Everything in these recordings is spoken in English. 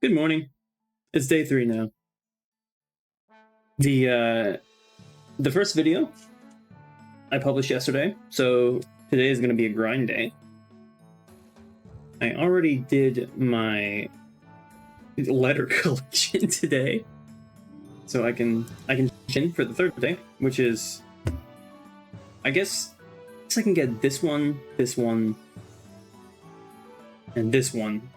Good morning. It's day 3 now. The first video I published yesterday, so today is going to be a grind day. I already did my letter collection today, so I can in for the third day, which is, I guess I can get this one, and this one.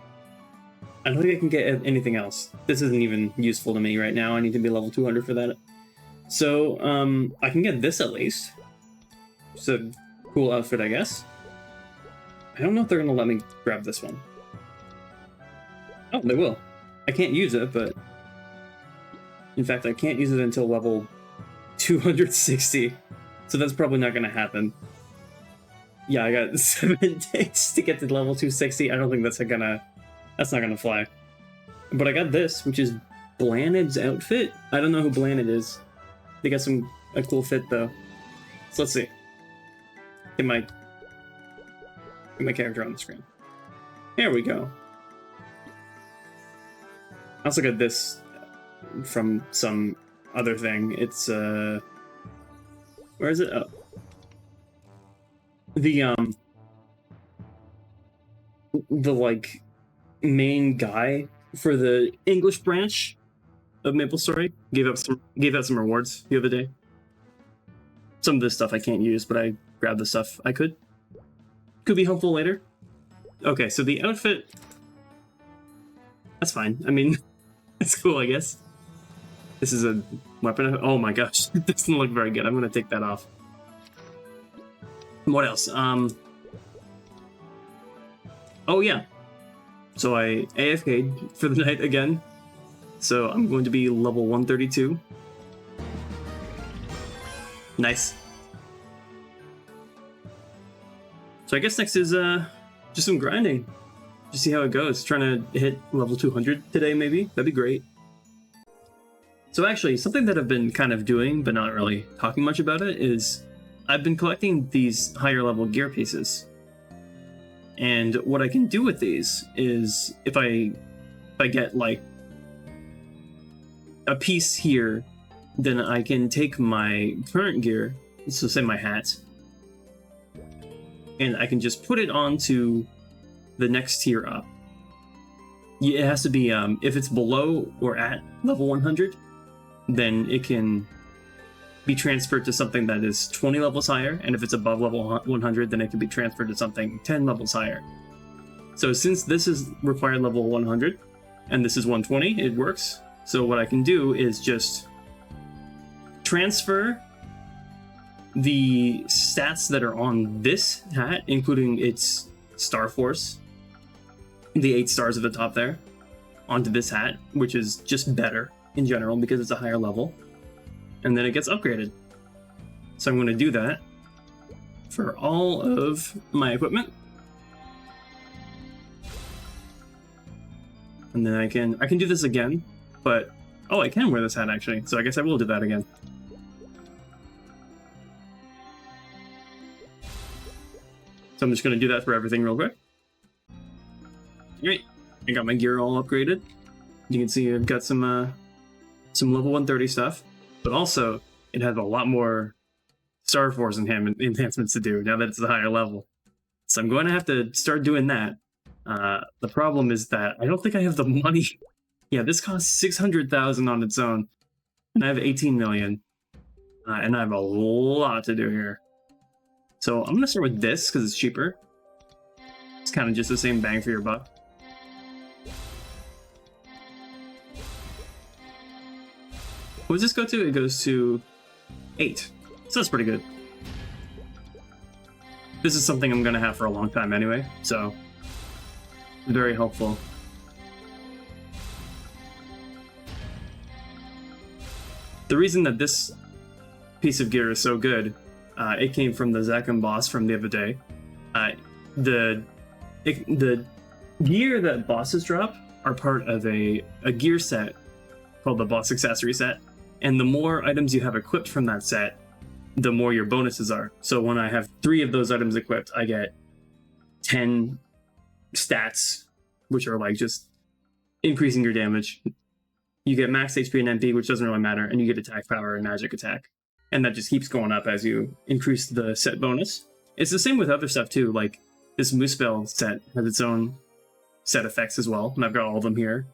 I don't think I can get anything else. This isn't even useful to me right now. I need to be level 200 for that. So, I can get this at least. It's a cool outfit, I guess. I don't know if they're going to let me grab this one. Oh, they will. I can't use it, but... In fact, I can't use it until level 260. So that's probably not going to happen. Yeah, I got 7 days to get to level 260. I don't think that's not gonna fly. But I got this, which is Blanid's outfit. I don't know who Blanid is. They got a cool fit though. So let's see. Get my character on the screen. There we go. I also got this from some other thing. It's where is it? Oh. The like main guy for the English branch of Maplestory gave out some rewards the other day. Some of this stuff I can't use, but I grabbed the stuff I could be helpful later. Okay, so the outfit, that's fine. I mean, it's cool, I guess. This is a weapon. Oh my gosh, it doesn't look very good. I'm gonna take that off. What else? Oh yeah. So I AFK'd for the night again. So I'm going to be level 132. Nice. So I guess next is just some grinding. Just see how it goes. Trying to hit level 200 today maybe. That'd be great. So actually, something that I've been kind of doing, but not really talking much about it, is I've been collecting these higher level gear pieces. And what I can do with these is, if I get like a piece here, then I can take my current gear, so say my hat, and I can just put it onto the next tier up. It has to be, if it's below or at level 100, then it can be transferred to something that is 20 levels higher, and if it's above level 100, then it can be transferred to something 10 levels higher. So since this is required level 100, and this is 120, it works. So what I can do is just transfer the stats that are on this hat, including its Star Force, the 8 stars at the top there, onto this hat, which is just better in general because it's a higher level. And then it gets upgraded. So I'm going to do that for all of my equipment. And then I can do this again, but oh, I can wear this hat actually. So I guess I will do that again. So I'm just going to do that for everything real quick. Great. I got my gear all upgraded. You can see I've got some level 130 stuff. But also, it has a lot more Star Force enhancements to do now that it's a higher level. So I'm going to have to start doing that. The problem is that I don't think I have the money. Yeah, this costs 600,000 on its own, and I have 18 million, and I have a lot to do here. So I'm going to start with this because it's cheaper. It's kind of just the same bang for your buck. What does this go to? It goes to 8. So that's pretty good. This is something I'm going to have for a long time anyway, so very helpful. The reason that this piece of gear is so good, it came from the Zakum boss from the other day. The gear that bosses drop are part of a gear set called the boss accessory set. And the more items you have equipped from that set, the more your bonuses are. So when I have 3 of those items equipped, I get 10 stats, which are like just increasing your damage. You get max HP and MP, which doesn't really matter, and you get attack power and magic attack. And that just keeps going up as you increase the set bonus. It's the same with other stuff too, like this Moosebell set has its own set effects as well, and I've got all of them here.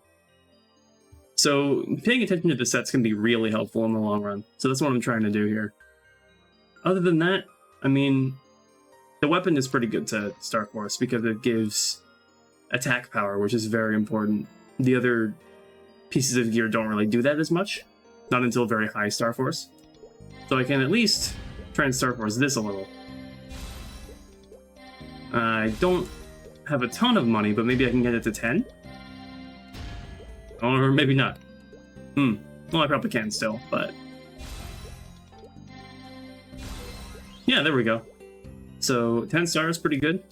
So paying attention to the sets can be really helpful in the long run. So that's what I'm trying to do here. Other than that, I mean, the weapon is pretty good to Star Force because it gives attack power, which is very important. The other pieces of gear don't really do that as much, not until very high Star Force. So I can at least try and Star Force this a little. I don't have a ton of money, but maybe I can get it to 10? Or maybe not. Well, I probably can still, but... yeah, there we go. So 10 stars, pretty good.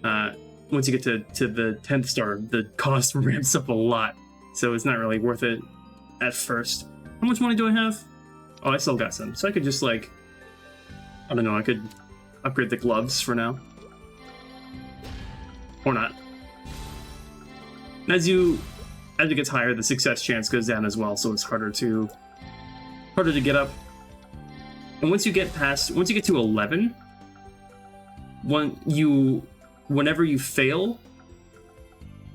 Once you get to the 10th star, the cost ramps up a lot. So it's not really worth it at first. How much money do I have? Oh, I still got some. So I could just like... I don't know, I could upgrade the gloves for now. Or not. As it gets higher, the success chance goes down as well, so it's harder to get up. And once you get to 11, whenever you fail,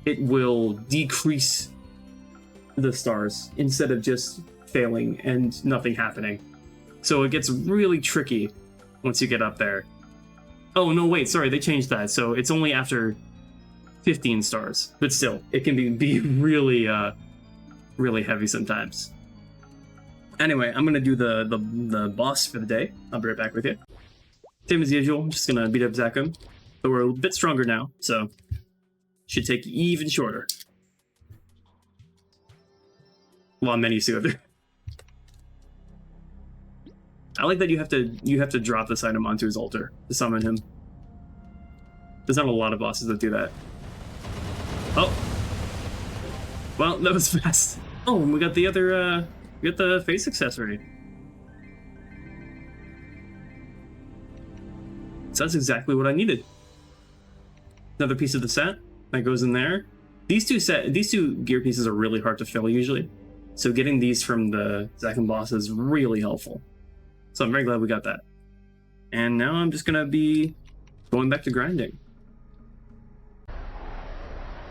it will decrease the stars instead of just failing and nothing happening. So it gets really tricky once you get up there. Oh no, wait, sorry, they changed that. So it's only after 15 stars, but still, it can be really really heavy sometimes. Anyway, I'm gonna do the boss for the day. I'll be right back with you. Same as usual, I'm just gonna beat up Zakum, but we're a bit stronger now, so should take even shorter. A lot of menus to go through. I like that you have to drop this item onto his altar to summon him. There's not a lot of bosses that do that. Oh, well, that was fast. Oh, and we got the other, we got the face accessory. So that's exactly what I needed. Another piece of the set that goes in there. These two gear pieces are really hard to fill usually, so getting these from the Zakum boss is really helpful. So I'm very glad we got that. And now I'm just gonna be going back to grinding.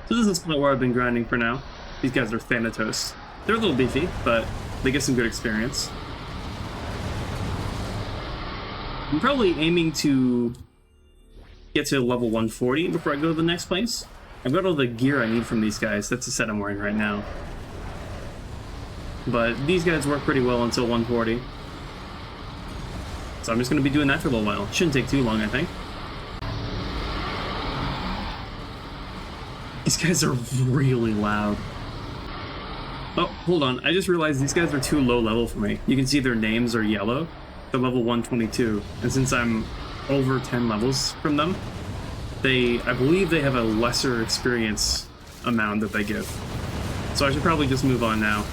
So this is the spot where I've been grinding for now. These guys are Thanatos. They're a little beefy, but they get some good experience. I'm probably aiming to get to level 140 before I go to the next place. I've got all the gear I need from these guys. That's the set I'm wearing right now. But these guys work pretty well until 140. So I'm just going to be doing that for a little while. Shouldn't take too long, I think. These guys are really loud. Oh, hold on. I just realized these guys are too low level for me. You can see their names are yellow. They're level 122. And since I'm over 10 levels from them, I believe they have a lesser experience amount that they give. So I should probably just move on now.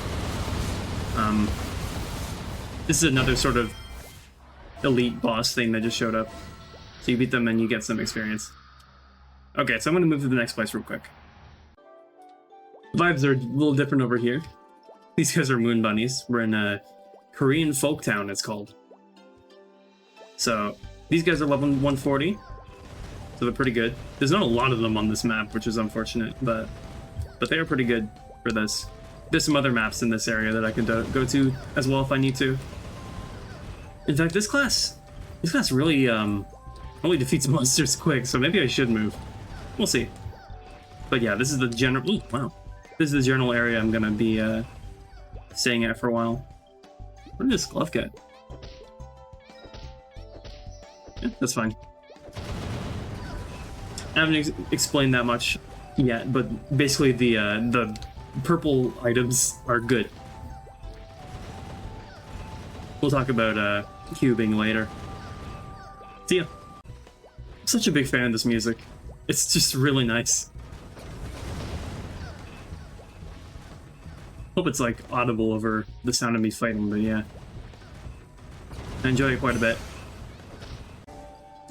This is another sort of elite boss thing that just showed up. So you beat them and you get some experience. Okay, so I'm going to move to the next place real quick. Vibes are a little different over here. These guys are moon bunnies. We're in a Korean folk town, it's called. So these guys are level 140. So they're pretty good. There's not a lot of them on this map, which is unfortunate, but they are pretty good for this. There's some other maps in this area that I can go to as well if I need to. In fact, this class really only defeats monsters quick, so maybe I should move. We'll see. But yeah, this is the general. Ooh, wow. This is the general area I'm gonna be staying at for a while. Where did this glove get? Yeah, that's fine. I haven't explained that much yet, but basically the purple items are good. We'll talk about cubing later. See ya. I'm such a big fan of this music. It's just really nice. Hope it's like audible over the sound of me fighting, but yeah. I enjoy it quite a bit.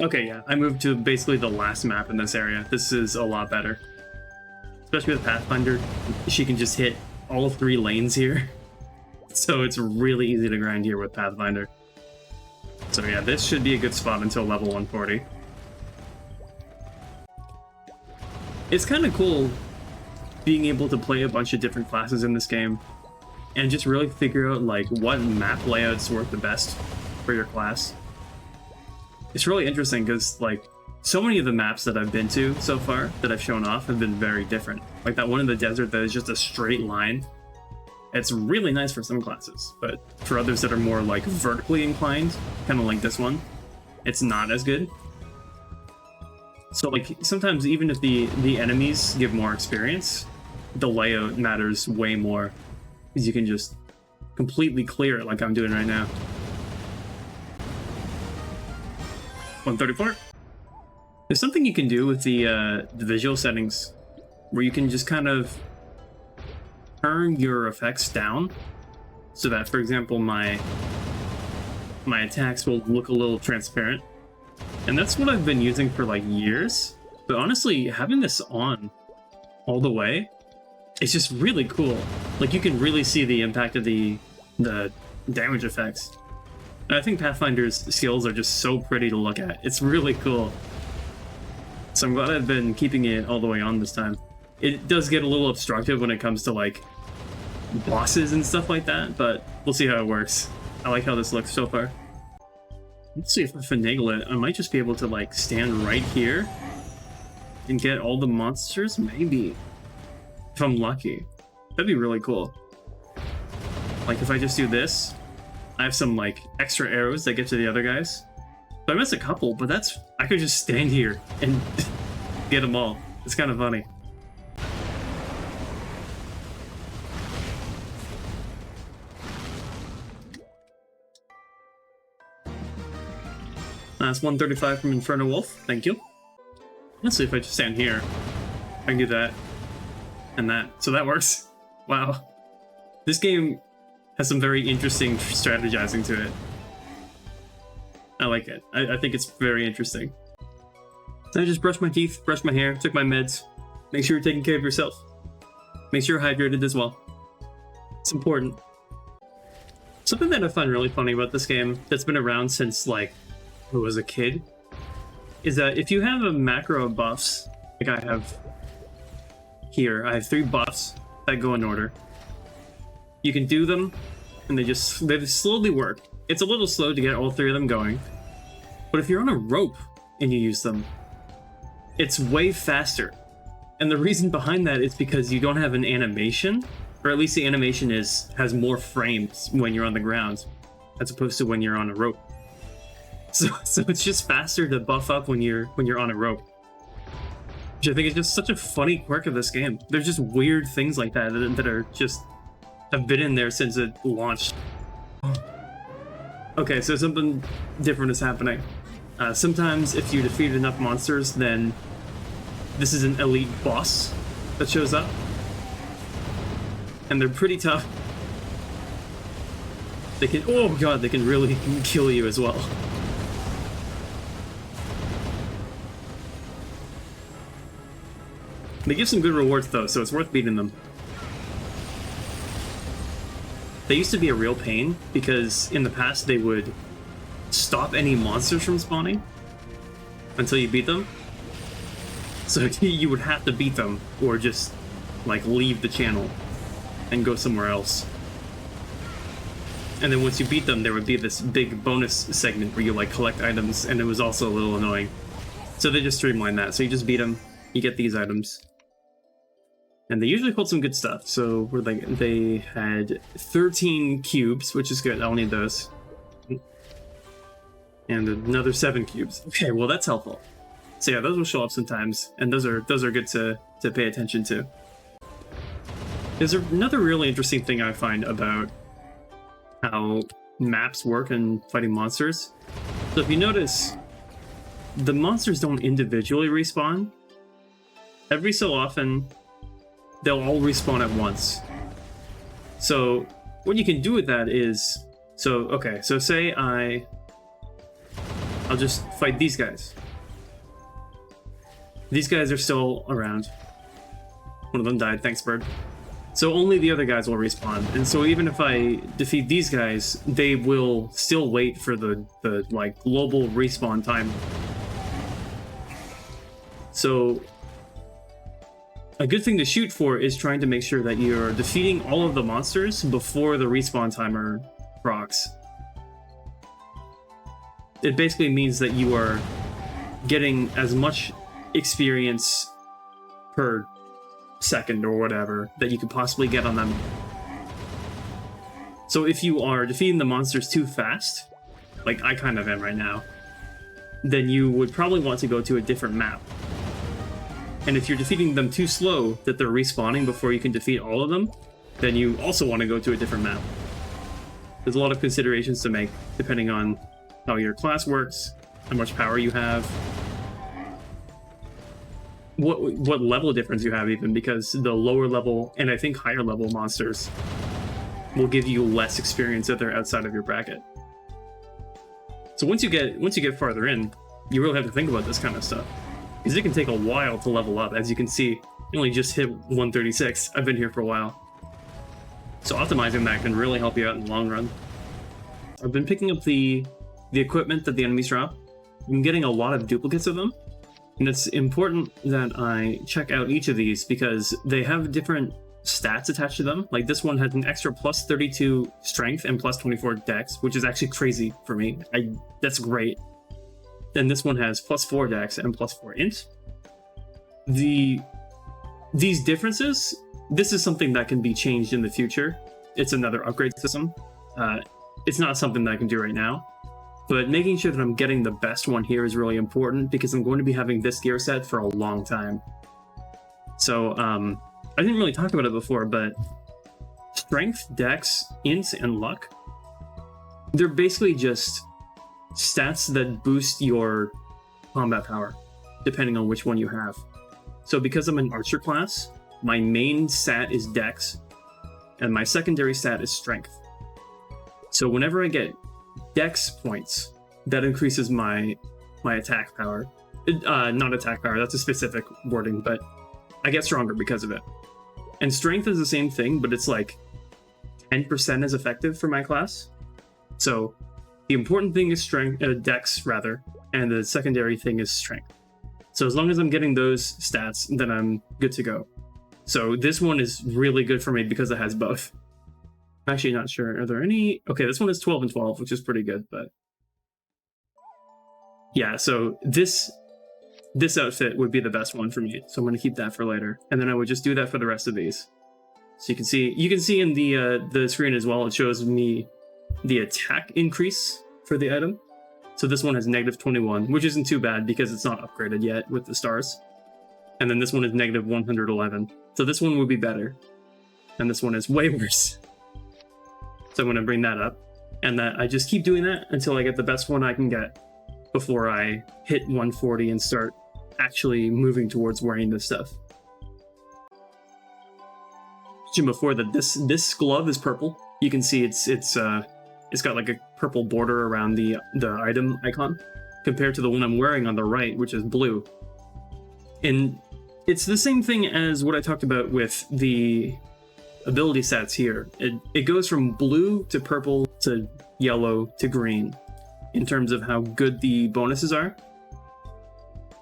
Okay, yeah, I moved to basically the last map in this area. This is a lot better. especially with Pathfinder, she can just hit all 3 lanes here. So it's really easy to grind here with Pathfinder. So yeah, this should be a good spot until level 140. It's kind of cool being able to play a bunch of different classes in this game and just really figure out like what map layouts work the best for your class. It's really interesting because like so many of the maps that I've been to so far that I've shown off have been very different. Like that one in the desert that is just a straight line. It's really nice for some classes, but for others that are more like vertically inclined, kind of like this one, it's not as good. So like sometimes even if the enemies give more experience, the layout matters way more because you can just completely clear it like I'm doing right now. 134. There's something you can do with the visual settings where you can just kind of turn your effects down so that, for example, my attacks will look a little transparent. And that's what I've been using for like years. But honestly, having this on all the way, it's just really cool. Like you can really see the impact of the damage effects. And I think Pathfinder's skills are just so pretty to look at. It's really cool. So I'm glad I've been keeping it all the way on this time. It does get a little obstructive when it comes to like bosses and stuff like that, but we'll see how it works. I like how this looks so far. Let's see if I finagle it. I might just be able to like stand right here and get all the monsters, maybe. If I'm lucky. That'd be really cool. Like if I just do this, I have some like extra arrows that get to the other guys. So I missed a couple, but that's, I could just stand here and get them all. It's kind of funny. That's 135 from Inferno Wolf. Thank you. Let's see if I just stand here. I can do that. And that. So that works. Wow. This game has some very interesting strategizing to it. I like it. I think it's very interesting. I just brushed my teeth, brushed my hair, took my meds. Make sure you're taking care of yourself. Make sure you're hydrated as well. It's important. Something that I find really funny about this game that's been around since like I was a kid is that if you have a macro of buffs, like I have here, I have 3 buffs that go in order. You can do them and they slowly work. It's a little slow to get all 3 of them going, but if you're on a rope and you use them, it's way faster. And the reason behind that is because you don't have an animation, or at least the animation has more frames when you're on the ground, as opposed to when you're on a rope. So it's just faster to buff up when you're on a rope, which I think is just such a funny quirk of this game. There's just weird things like that that are just have been in there since it launched. Okay, so something different is happening. Sometimes if you defeat enough monsters, then this is an elite boss that shows up. And they're pretty tough. They can, oh god, they can really kill you as well. They give some good rewards though, so it's worth beating them. They used to be a real pain, because in the past they would stop any monsters from spawning until you beat them. So you would have to beat them, or just, like, leave the channel and go somewhere else. And then once you beat them, there would be this big bonus segment where you, like, collect items, and it was also a little annoying. So they just streamlined that. So you just beat them, you get these items. And they usually hold some good stuff. So we're like, they had 13 cubes, which is good. I'll need those. And another 7 cubes. Okay, well that's helpful. So yeah, those will show up sometimes, and those are good to pay attention to. There's another really interesting thing I find about how maps work in fighting monsters. So if you notice, the monsters don't individually respawn. Every so often, they'll all respawn at once. So what you can do with that is, so say I'll just fight these guys. These guys are still around. One of them died, thanks bird. So only the other guys will respawn, and so even if I defeat these guys, they will still wait for the like global respawn time. So a good thing to shoot for is trying to make sure that you're defeating all of the monsters before the respawn timer procs. It basically means that you are getting as much experience per second or whatever that you could possibly get on them. So if you are defeating the monsters too fast, like I kind of am right now, then you would probably want to go to a different map. And if you're defeating them too slow that they're respawning before you can defeat all of them, then you also want to go to a different map. There's a lot of considerations to make depending on how your class works, how much power you have, what level difference you have even, because the lower level and I think higher level monsters will give you less experience if they're outside of your bracket. So once you get farther in, you really have to think about this kind of stuff, because it can take a while to level up. As you can see, I only just hit 136. I've been here for a while. So optimizing that can really help you out in the long run. I've been picking up the equipment that the enemies drop. I'm getting a lot of duplicates of them. And it's important that I check out each of these because they have different stats attached to them. Like this one has an extra plus 32 strength and plus 24 dex, which is actually crazy for me. That's great. Then this one has plus 4 dex and plus 4 int. These differences, this is something that can be changed in the future. It's another upgrade system. It's not something that I can do right now. But making sure that I'm getting the best one here is really important because I'm going to be having this gear set for a long time. So I didn't really talk about it before, but strength, dex, int, and luck, they're basically just stats that boost your combat power, depending on which one you have. So because I'm an archer class, my main stat is dex, and my secondary stat is strength. So whenever I get dex points, that increases my attack power. Not attack power, that's a specific wording, but I get stronger because of it. And strength is the same thing, but it's like 10% as effective for my class. So the important thing is strength, dex rather, and the secondary thing is strength. So as long as I'm getting those stats, then I'm good to go. So this one is really good for me because it has both. I'm actually not sure. Are there any? Okay, this one is 12 and 12, which is pretty good, but yeah, so this outfit would be the best one for me. So I'm going to keep that for later. And then I would just do that for the rest of these. So you can see in the screen as well, it shows me the attack increase for the item. So this one has negative 21, which isn't too bad because it's not upgraded yet with the stars. And then this one is negative 111. So this one would be better. And this one is way worse. So I'm going to bring that up, and that I just keep doing that until I get the best one I can get before I hit 140 and start actually moving towards wearing this stuff. Mentioned before that this glove is purple. You can see it's got like a purple border around the item icon compared to the one I'm wearing on the right, which is blue. And it's the same thing as what I talked about with the ability stats here. It goes from blue to purple to yellow to green in terms of how good the bonuses are.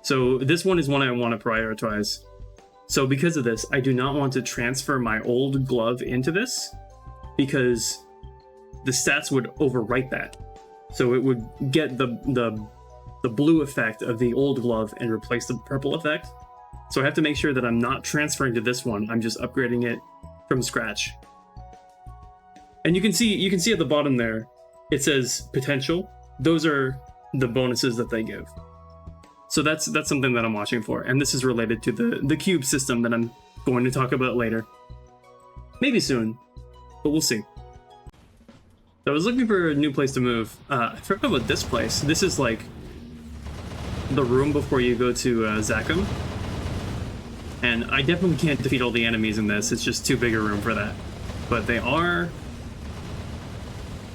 So this one is one I want to prioritize. So because of this, I do not want to transfer my old glove into this because the stats would overwrite that. So it would get the blue effect of the old glove and replace the purple effect. So I have to make sure that I'm not transferring to this one. I'm just upgrading it from scratch. And you can see at the bottom there, it says potential. Those are the bonuses that they give. So that's something that I'm watching for. And this is related to the cube system that I'm going to talk about later. Maybe soon, but we'll see. So I was looking for a new place to move. I forgot about this place. This is like the room before you go to Zakum. And I definitely can't defeat all the enemies in this. It's just too big a room for that. But they're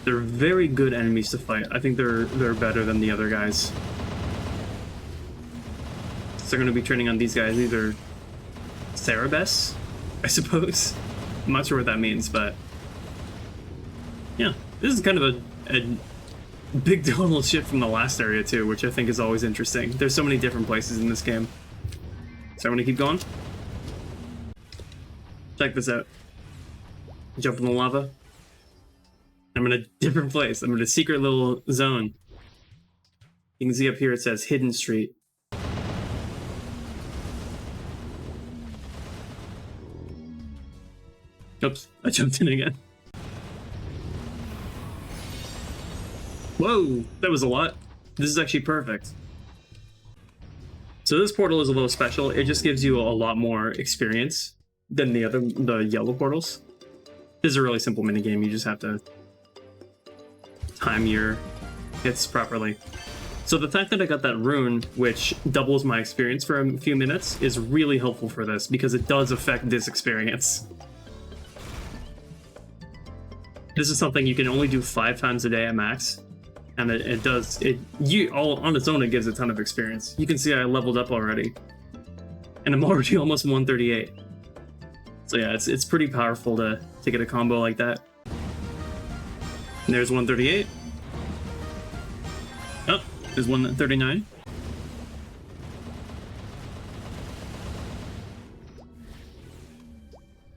very good enemies to fight. I think they're better than the other guys. So they're going to be training on these guys, either Cerebes I suppose. I'm not sure what that means, but yeah, this is kind of a big tonal shift from the last area too, which I think is always interesting. There's so many different places in this game. So I'm gonna keep going. Check this out. Jump in the lava. I'm in a different place. I'm in a secret little zone. You can see up here it says Hidden Street. Oops, I jumped in again. Whoa, that was a lot. This is actually perfect. So this portal is a little special. It just gives you a lot more experience than the yellow portals. This is a really simple minigame. You just have to time your hits properly. So the fact that I got that rune, which doubles my experience for a few minutes, is really helpful for this, because it does affect this experience. This is something you can only do 5 times a day at max, and all on its own, it gives a ton of experience. You can see I leveled up already, and I'm already almost 138. So yeah, it's pretty powerful to get a combo like that. And there's 138. Oh, there's 139.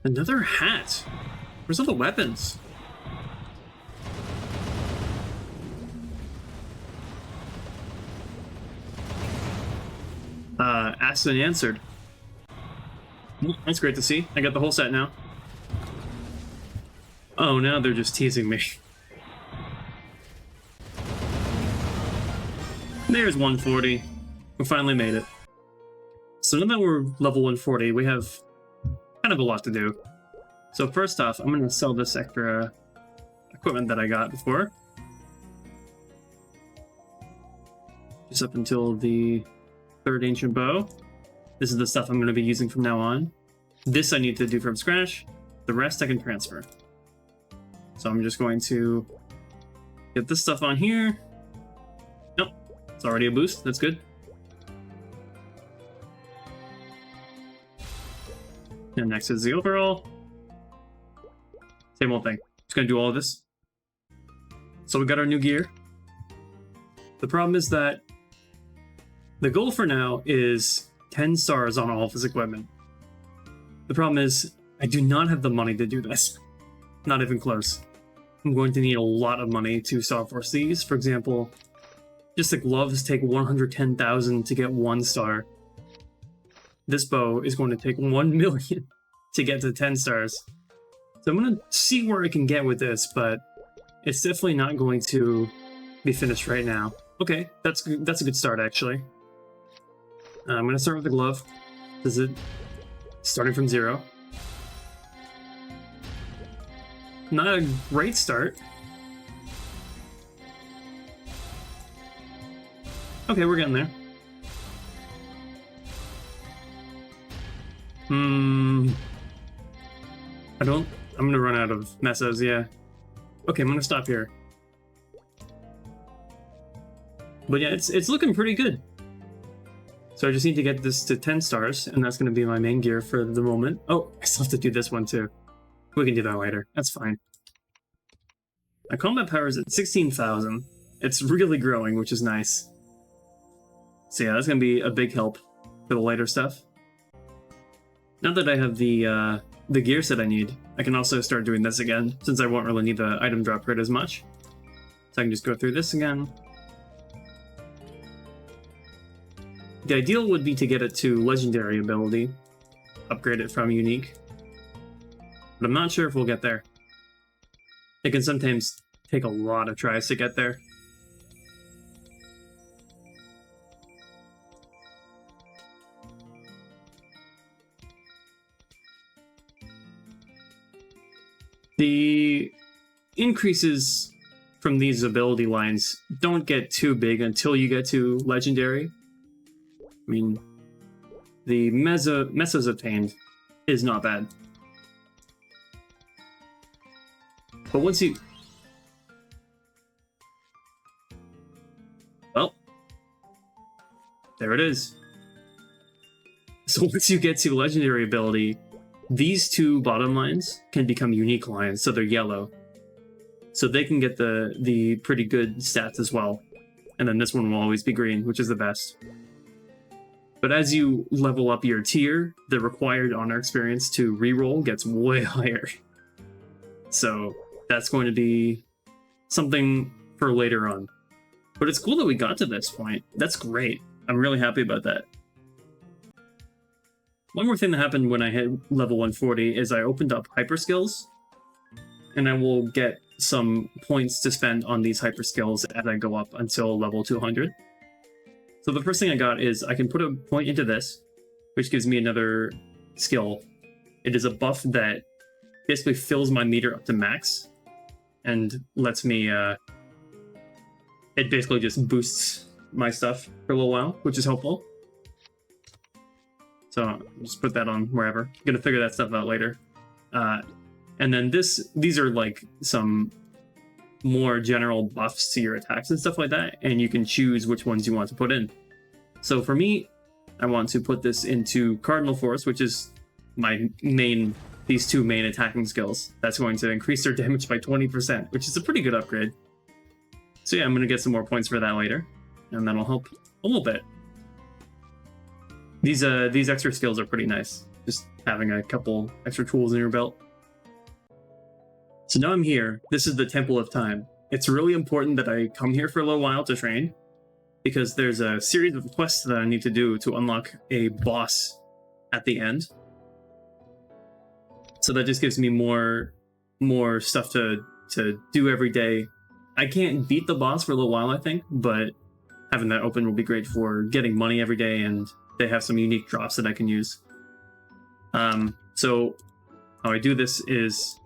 Another hat. Where's all the weapons? Asked and answered. That's great to see. I got the whole set now. Oh, now they're just teasing me. There's 140. We finally made it. So now that we're level 140, we have kind of a lot to do. So first off, I'm going to sell this extra equipment that I got before. Just up until the 3rd ancient bow. This is the stuff I'm going to be using from now on. This I need to do from scratch. The rest I can transfer. So I'm just going to get this stuff on here. Nope, it's already a boost. That's good. And next is the overall. Same old thing. Just going to do all of this. So we got our new gear. The problem is that the goal for now is 10 stars on all of his equipment. The problem is, I do not have the money to do this. Not even close. I'm going to need a lot of money to Star Force these. For example, just the gloves take 110,000 to get 1 star. This bow is going to take 1 million to get to 10 stars. So I'm going to see where I can get with this, but it's definitely not going to be finished right now. Okay, that's a good start, actually. I'm going to start with the glove. This is it. Starting from 0. Not a great start. Okay, we're getting there. I'm going to run out of mesos, yeah. Okay, I'm going to stop here. But yeah, it's looking pretty good. So I just need to get this to 10 stars, and that's going to be my main gear for the moment. Oh, I still have to do this one too. We can do that later. That's fine. My combat power is at 16,000. It's really growing, which is nice. So yeah, that's going to be a big help for the later stuff. Now that I have the gear set I need, I can also start doing this again, since I won't really need the item drop rate as much. So I can just go through this again. The ideal would be to get it to legendary ability, upgrade it from unique, but I'm not sure if we'll get there. It can sometimes take a lot of tries to get there. The increases from these ability lines don't get too big until you get to legendary. I mean, the mesos obtained is not bad. But once you... Well, there it is. So once you get to legendary ability, these two bottom lines can become unique lines, so they're yellow. So they can get the pretty good stats as well. And then this one will always be green, which is the best. But as you level up your tier, the required honor experience to reroll gets way higher. So that's going to be something for later on. But it's cool that we got to this point. That's great. I'm really happy about that. One more thing that happened when I hit level 140 is I opened up hyper skills, and I will get some points to spend on these hyper skills as I go up until level 200. So the first thing I got is I can put a point into this, which gives me another skill. It is a buff that basically fills my meter up to max and lets me, it basically just boosts my stuff for a little while, which is helpful. So I'll just put that on wherever. I'm gonna figure that stuff out later. And then these are like some more general buffs to your attacks and stuff like that, and you can choose which ones you want to put in. So for me, I want to put this into Cardinal Force, which is these two main attacking skills. That's going to increase their damage by 20%, which is a pretty good upgrade. So yeah, I'm going to get some more points for that later, and that'll help a little bit. These extra skills are pretty nice, just having a couple extra tools in your belt. So now I'm here. This is the Temple of Time. It's really important that I come here for a little while to train, because there's a series of quests that I need to do to unlock a boss at the end. So that just gives me more stuff to do every day. I can't beat the boss for a little while, I think, but having that open will be great for getting money every day, and they have some unique drops that I can use. So how I do this is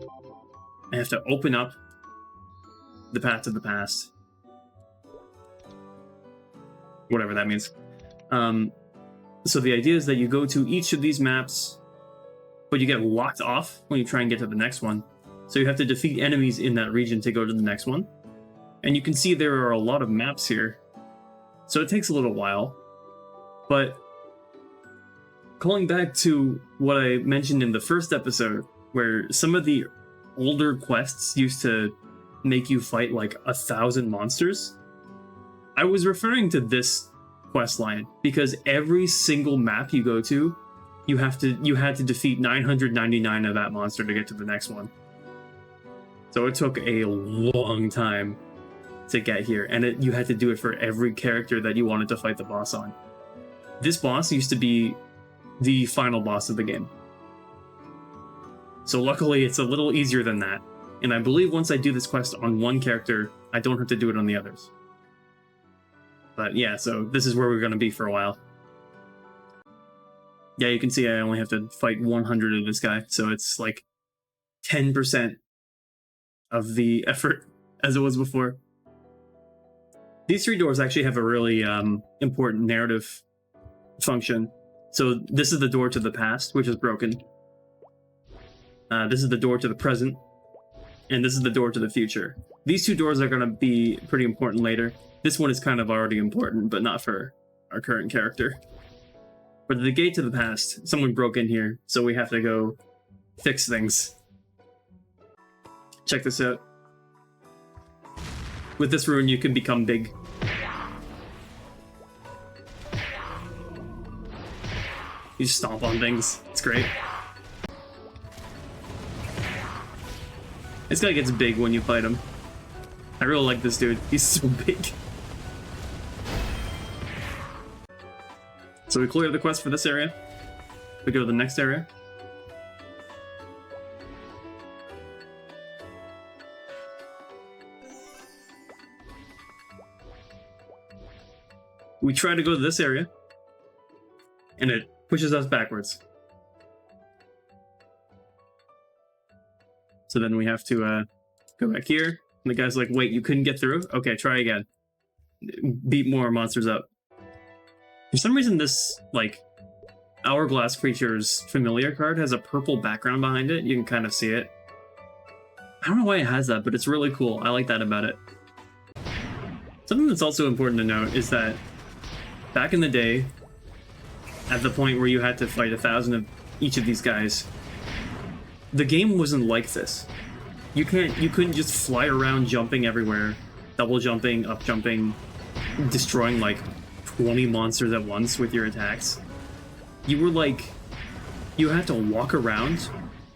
I have to open up the Path to the Past. Whatever that means. So the idea is that you go to each of these maps, but you get locked off when you try and get to the next one. So you have to defeat enemies in that region to go to the next one. And you can see there are a lot of maps here. So it takes a little while. But going back to what I mentioned in the first episode, where some of the older quests used to make you fight like 1,000 monsters, I was referring to this quest line because every single map you go to, you had to defeat 999 of that monster to get to the next one. So it took a long time to get here, and you had to do it for every character that you wanted to fight the boss on. This boss used to be the final boss of the game. So luckily it's a little easier than that. And I believe once I do this quest on one character, I don't have to do it on the others. But yeah, so this is where we're going to be for a while. Yeah, you can see I only have to fight 100 of this guy, so it's like 10% of the effort as it was before. These three doors actually have a really important narrative function. So this is the door to the past, which is broken. This is the door to the present, and this is the door to the future. These two doors are going to be pretty important later. This one is kind of already important, but not for our current character. But the gate to the past, someone broke in here, so we have to go fix things. Check this out. With this rune, you can become big. You stomp on things. It's great. This guy gets big when you fight him. I really like this dude. He's so big. So we clear the quest for this area. We go to the next area. We try to go to this area, and it pushes us backwards. So then we have to go back here. And the guy's like, wait, you couldn't get through? Okay, try again. Beat more monsters up. For some reason, this, like, Hourglass Creature's familiar card has a purple background behind it. You can kind of see it. I don't know why it has that, but it's really cool. I like that about it. Something that's also important to note is that back in the day, at the point where you had to fight 1,000 of each of these guys, the game wasn't like this. You couldn't just fly around jumping everywhere, double jumping, up jumping, destroying like 20 monsters at once with your attacks. You were like, you had to walk around,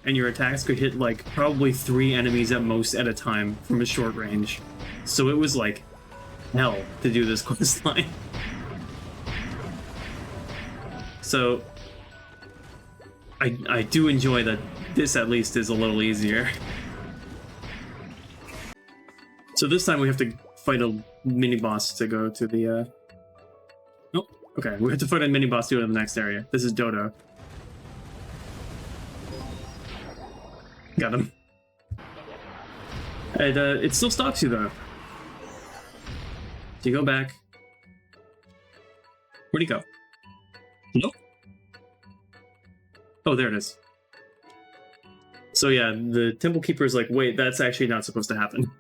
and your attacks could hit like probably 3 enemies at most at a time from a short range. So it was like hell to do this quest line. So I do enjoy that this at least is a little easier. So this time we have to fight a mini-boss to go to the, Oh, okay. We have to fight a mini-boss to go to the next area. This is Dodo. Got him. And, it still stops you, though. So you go back. Where'd he go? Nope. Oh, there it is. So yeah, the Temple Keeper is like, wait, that's actually not supposed to happen.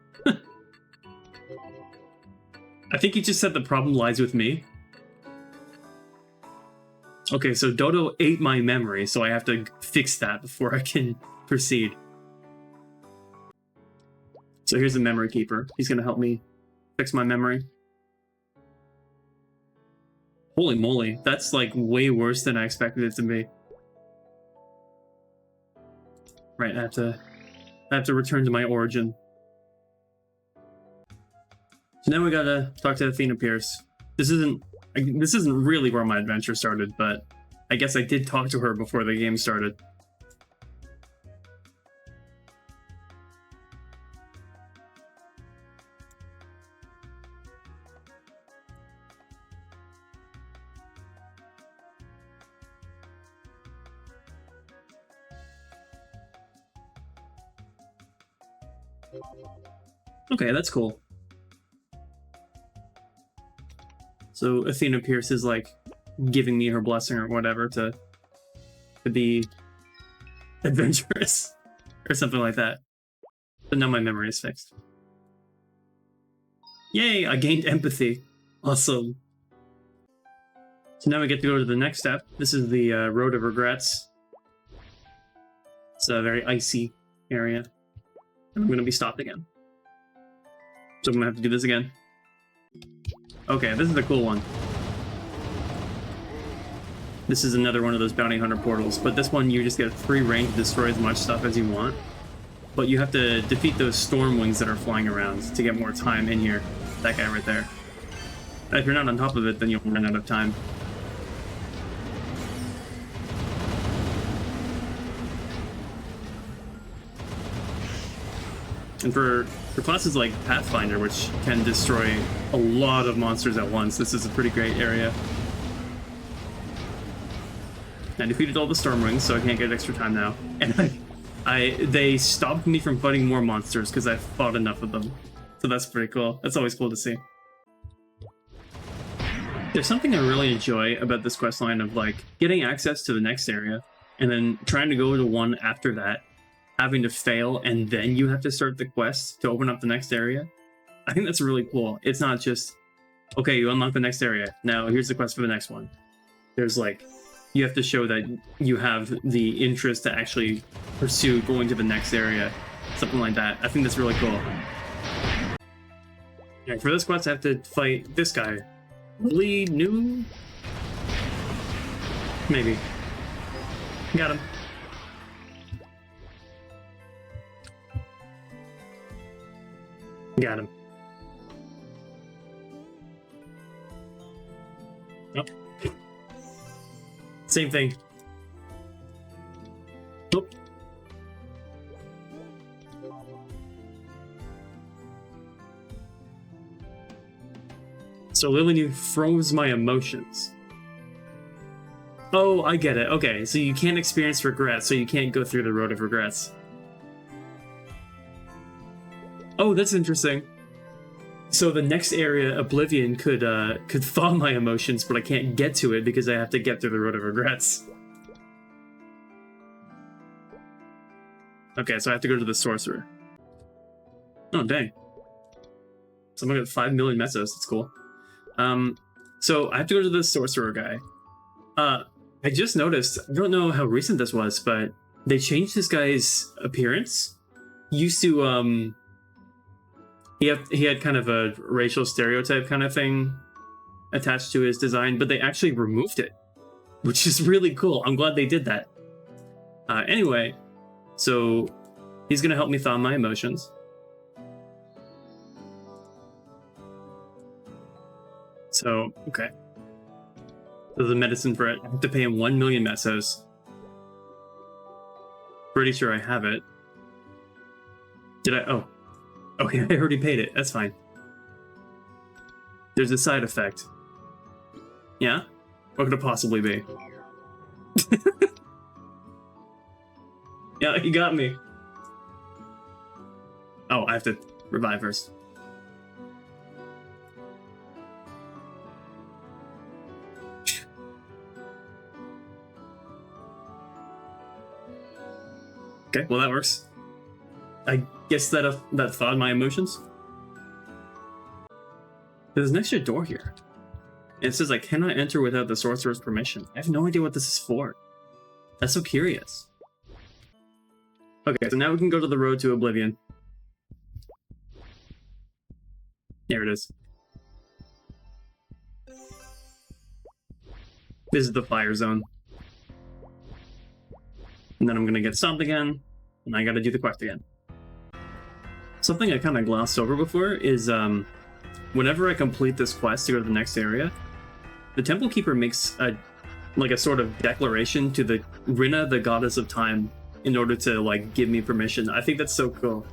I think he just said the problem lies with me. Okay, so Dodo ate my memory, so I have to fix that before I can proceed. So here's the Memory Keeper. He's gonna help me fix my memory. Holy moly, that's like way worse than I expected it to be. Right, I have to return to my origin. So now we gotta talk to Athena Pierce. This isn't really where my adventure started, but I guess I did talk to her before the game started. Okay, that's cool. So Athena Pierce is like giving me her blessing or whatever to be adventurous or something like that. But now my memory is fixed. Yay, I gained empathy. Awesome. So now we get to go to the next step. This is the Road of Regrets. It's a very icy area. And I'm going to be stopped again. So I'm going to have to do this again. Okay, this is a cool one. This is another one of those bounty hunter portals, but this one you just get free reign to destroy as much stuff as you want. But you have to defeat those storm wings that are flying around to get more time in here. That guy right there. And if you're not on top of it, then you'll run out of time. And for classes like Pathfinder, which can destroy a lot of monsters at once, this is a pretty great area. I defeated all the storm rings, so I can't get extra time now. And they stopped me from fighting more monsters because I fought enough of them. So that's pretty cool. That's always cool to see. There's something I really enjoy about this questline of like getting access to the next area and then trying to go to one after that, having to fail, and then you have to start the quest to open up the next area. I think that's really cool. It's not just, okay, you unlock the next area. Now here's the quest for the next one. There's like, you have to show that you have the interest to actually pursue going to the next area. Something like that. I think that's really cool. And for this quest, I have to fight this guy. Really new? Maybe. Got him. Got him. Oh. Same thing. Oh. So Lily froze my emotions. Oh, I get it. Okay, so you can't experience regret, so you can't go through the road of regrets. Oh, that's interesting. So the next area, Oblivion, could thaw my emotions, but I can't get to it because I have to get through the road of regrets. Okay, so I have to go to the sorcerer. Oh, dang. So I'm gonna get 5 million mesos. That's cool. So I have to go to the sorcerer guy. I just noticed, I don't know how recent this was, but they changed this guy's appearance. He used to he had kind of a racial stereotype kind of thing attached to his design, but they actually removed it, which is really cool. I'm glad they did that. Anyway, so he's gonna help me thaw my emotions. So, okay. There's a medicine for it. I have to pay him 1 million mesos. Pretty sure I have it. Did I? Oh. Okay, I already paid it. That's fine. There's a side effect. Yeah? What could it possibly be? Yeah, you got me. Oh, I have to revive first. Okay, well that works. I guess that thawed my emotions. There's an extra door here. It says I cannot enter without the sorcerer's permission. I have no idea what this is for. That's so curious. Okay, so now we can go to the road to Oblivion. There it is. This is the fire zone. And then I'm gonna get stopped again, and I gotta do the quest again. Something I kind of glossed over before is whenever I complete this quest to go to the next area, the Temple Keeper makes a sort of declaration to the Rinna, the goddess of time, in order to like give me permission. I think that's so cool.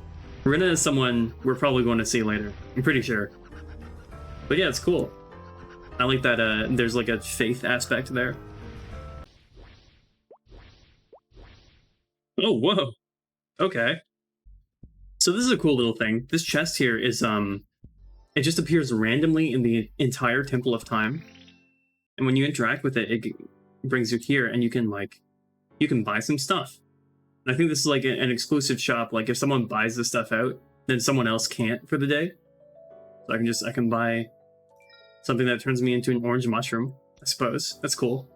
Rinna is someone we're probably going to see later. I'm pretty sure. But yeah, it's cool. I like that there's like a faith aspect there. Oh, whoa. Okay. So this is a cool little thing. This chest here is it just appears randomly in the entire Temple of Time. And when you interact with it, it brings you here, and you can buy some stuff. And I think this is like an exclusive shop. Like if someone buys this stuff out, then someone else can't for the day. So I can buy something that turns me into an orange mushroom, I suppose. That's cool.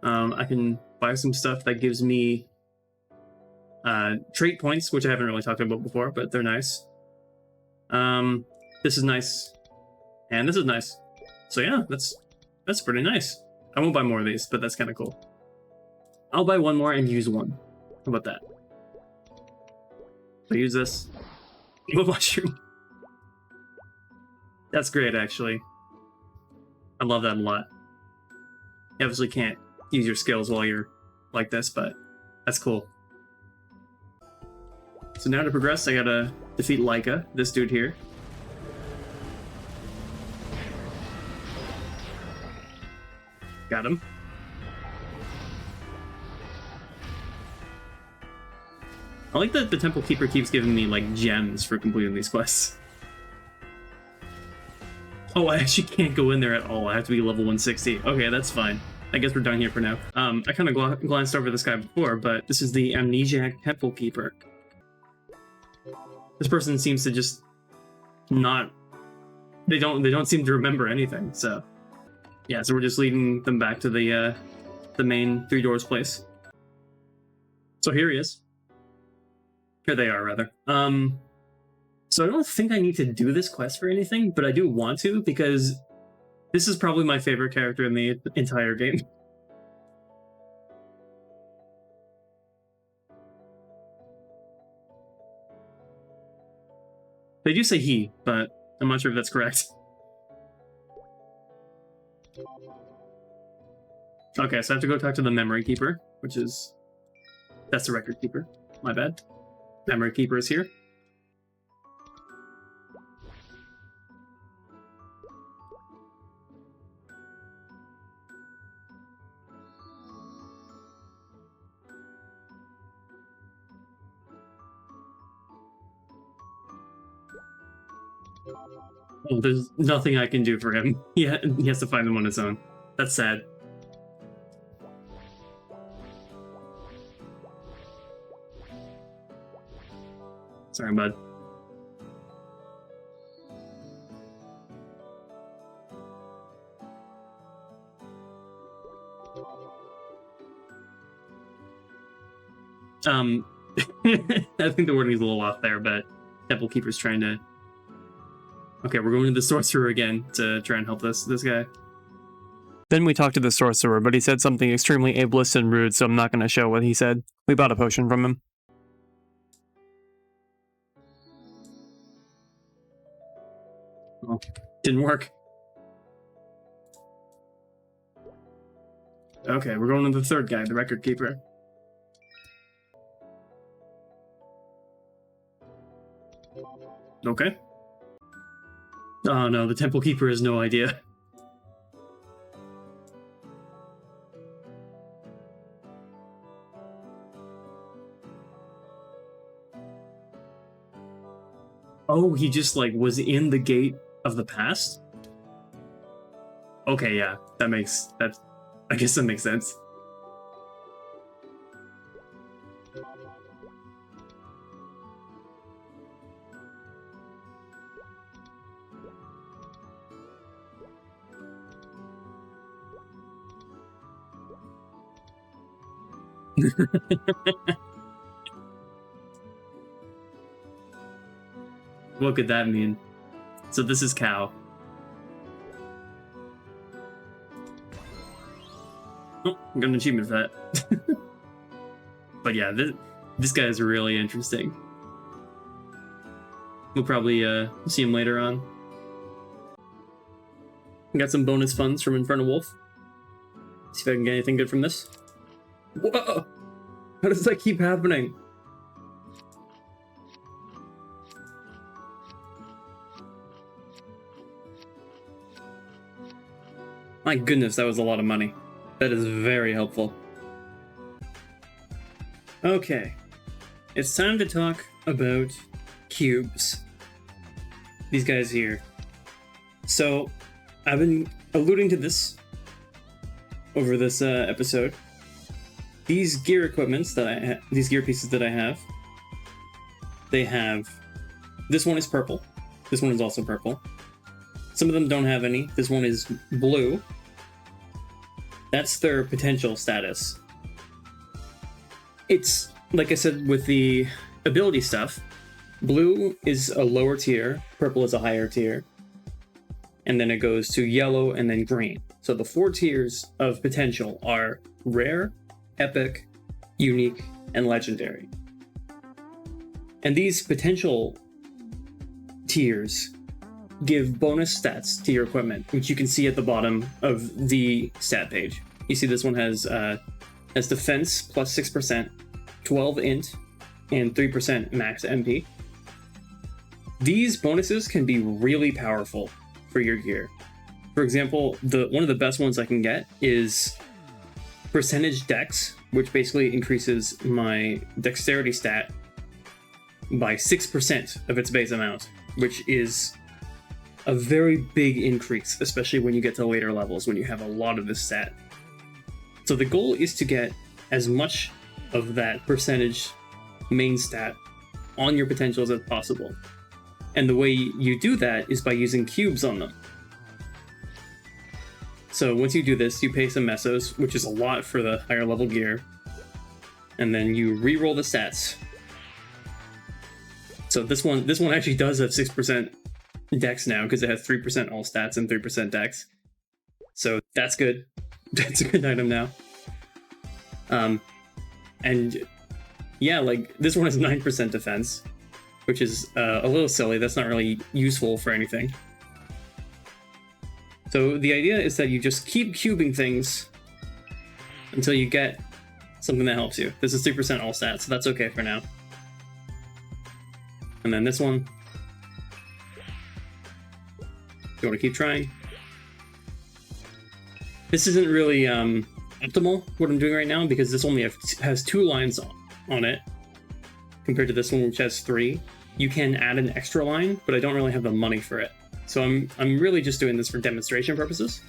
I can buy some stuff that gives me trait points, which I haven't really talked about before, but they're nice. This is nice. And this is nice. So yeah, that's pretty nice. I won't buy more of these, but that's kind of cool. I'll buy one more and use one. How about that? I use this. Mushroom. That's great, actually. I love that a lot. You obviously can't use your skills while you're like this, but that's cool. So now to progress, I gotta defeat Laika, this dude here. Got him. I like that the Temple Keeper keeps giving me, like, gems for completing these quests. Oh, I actually can't go in there at all. I have to be level 160. Okay, that's fine. I guess we're done here for now. I kind of glanced over this guy before, but this is the Amnesiac Temple Keeper. This person seems to just not... They don't seem to remember anything, so... Yeah, so we're just leading them back to the main Three Doors place. So here he is. Here they are, rather. So I don't think I need to do this quest for anything, but I do want to, because this is probably my favorite character in the entire game. They do say he, but I'm not sure if that's correct. Okay, so I have to go talk to the Memory Keeper, which is... That's the Record Keeper. My bad. Memory Keeper is here. Well, there's nothing I can do for him. He has to find them on his own. That's sad. Sorry, bud. I think the wording's a little off there, but Temple Keeper's trying to... Okay, we're going to the Sorcerer again to try and help this guy. Then we talked to the Sorcerer, but he said something extremely ableist and rude, so I'm not going to show what he said. We bought a potion from him. Oh, didn't work. Okay, we're going to the third guy, the Record Keeper. Okay. Oh no, the Temple Keeper has no idea. Oh, he just, like, was in the gate of the past? Okay, yeah, I guess that makes sense. What could that mean? So this is Cow. Oh, I got an achievement for that. But yeah, this guy is really interesting. We'll probably see him later on. Got some bonus funds from Infernal Wolf. See if I can get anything good from this. Whoa! How does that keep happening? My goodness, that was a lot of money. That is very helpful. Okay. It's time to talk about cubes. These guys here. So, I've been alluding to this over this episode. These gear equipments that these gear pieces that I have, they have... This one is purple. This one is also purple. Some of them don't have any. This one is blue. That's their potential status. It's, like I said, with the ability stuff, blue is a lower tier, purple is a higher tier, and then it goes to yellow and then green. So the 4 tiers of potential are rare, epic, unique, and legendary. And these potential tiers give bonus stats to your equipment, which you can see at the bottom of the stat page. You see this one has defense plus 6%, 12 int, and 3% max MP. These bonuses can be really powerful for your gear. For example, one of the best ones I can get is percentage dex, which basically increases my dexterity stat by 6% of its base amount, which is a very big increase, especially when you get to later levels, when you have a lot of this stat. So the goal is to get as much of that percentage main stat on your potentials as possible. And the way you do that is by using cubes on them. So once you do this, you pay some mesos, which is a lot for the higher level gear, and then you re-roll the stats. So this one actually does have 6% dex now, because it has 3% all stats and 3% dex. So that's good. That's a good item now. And yeah, like this one has 9% defense, which is a little silly. That's not really useful for anything. So the idea is that you just keep cubing things until you get something that helps you. This is 3% all stats, so that's okay for now. And then this one, you want to keep trying. This isn't really optimal, what I'm doing right now, because this only has 2 lines on it, compared to this one, which has 3. You can add an extra line, but I don't really have the money for it. So I'm really just doing this for demonstration purposes.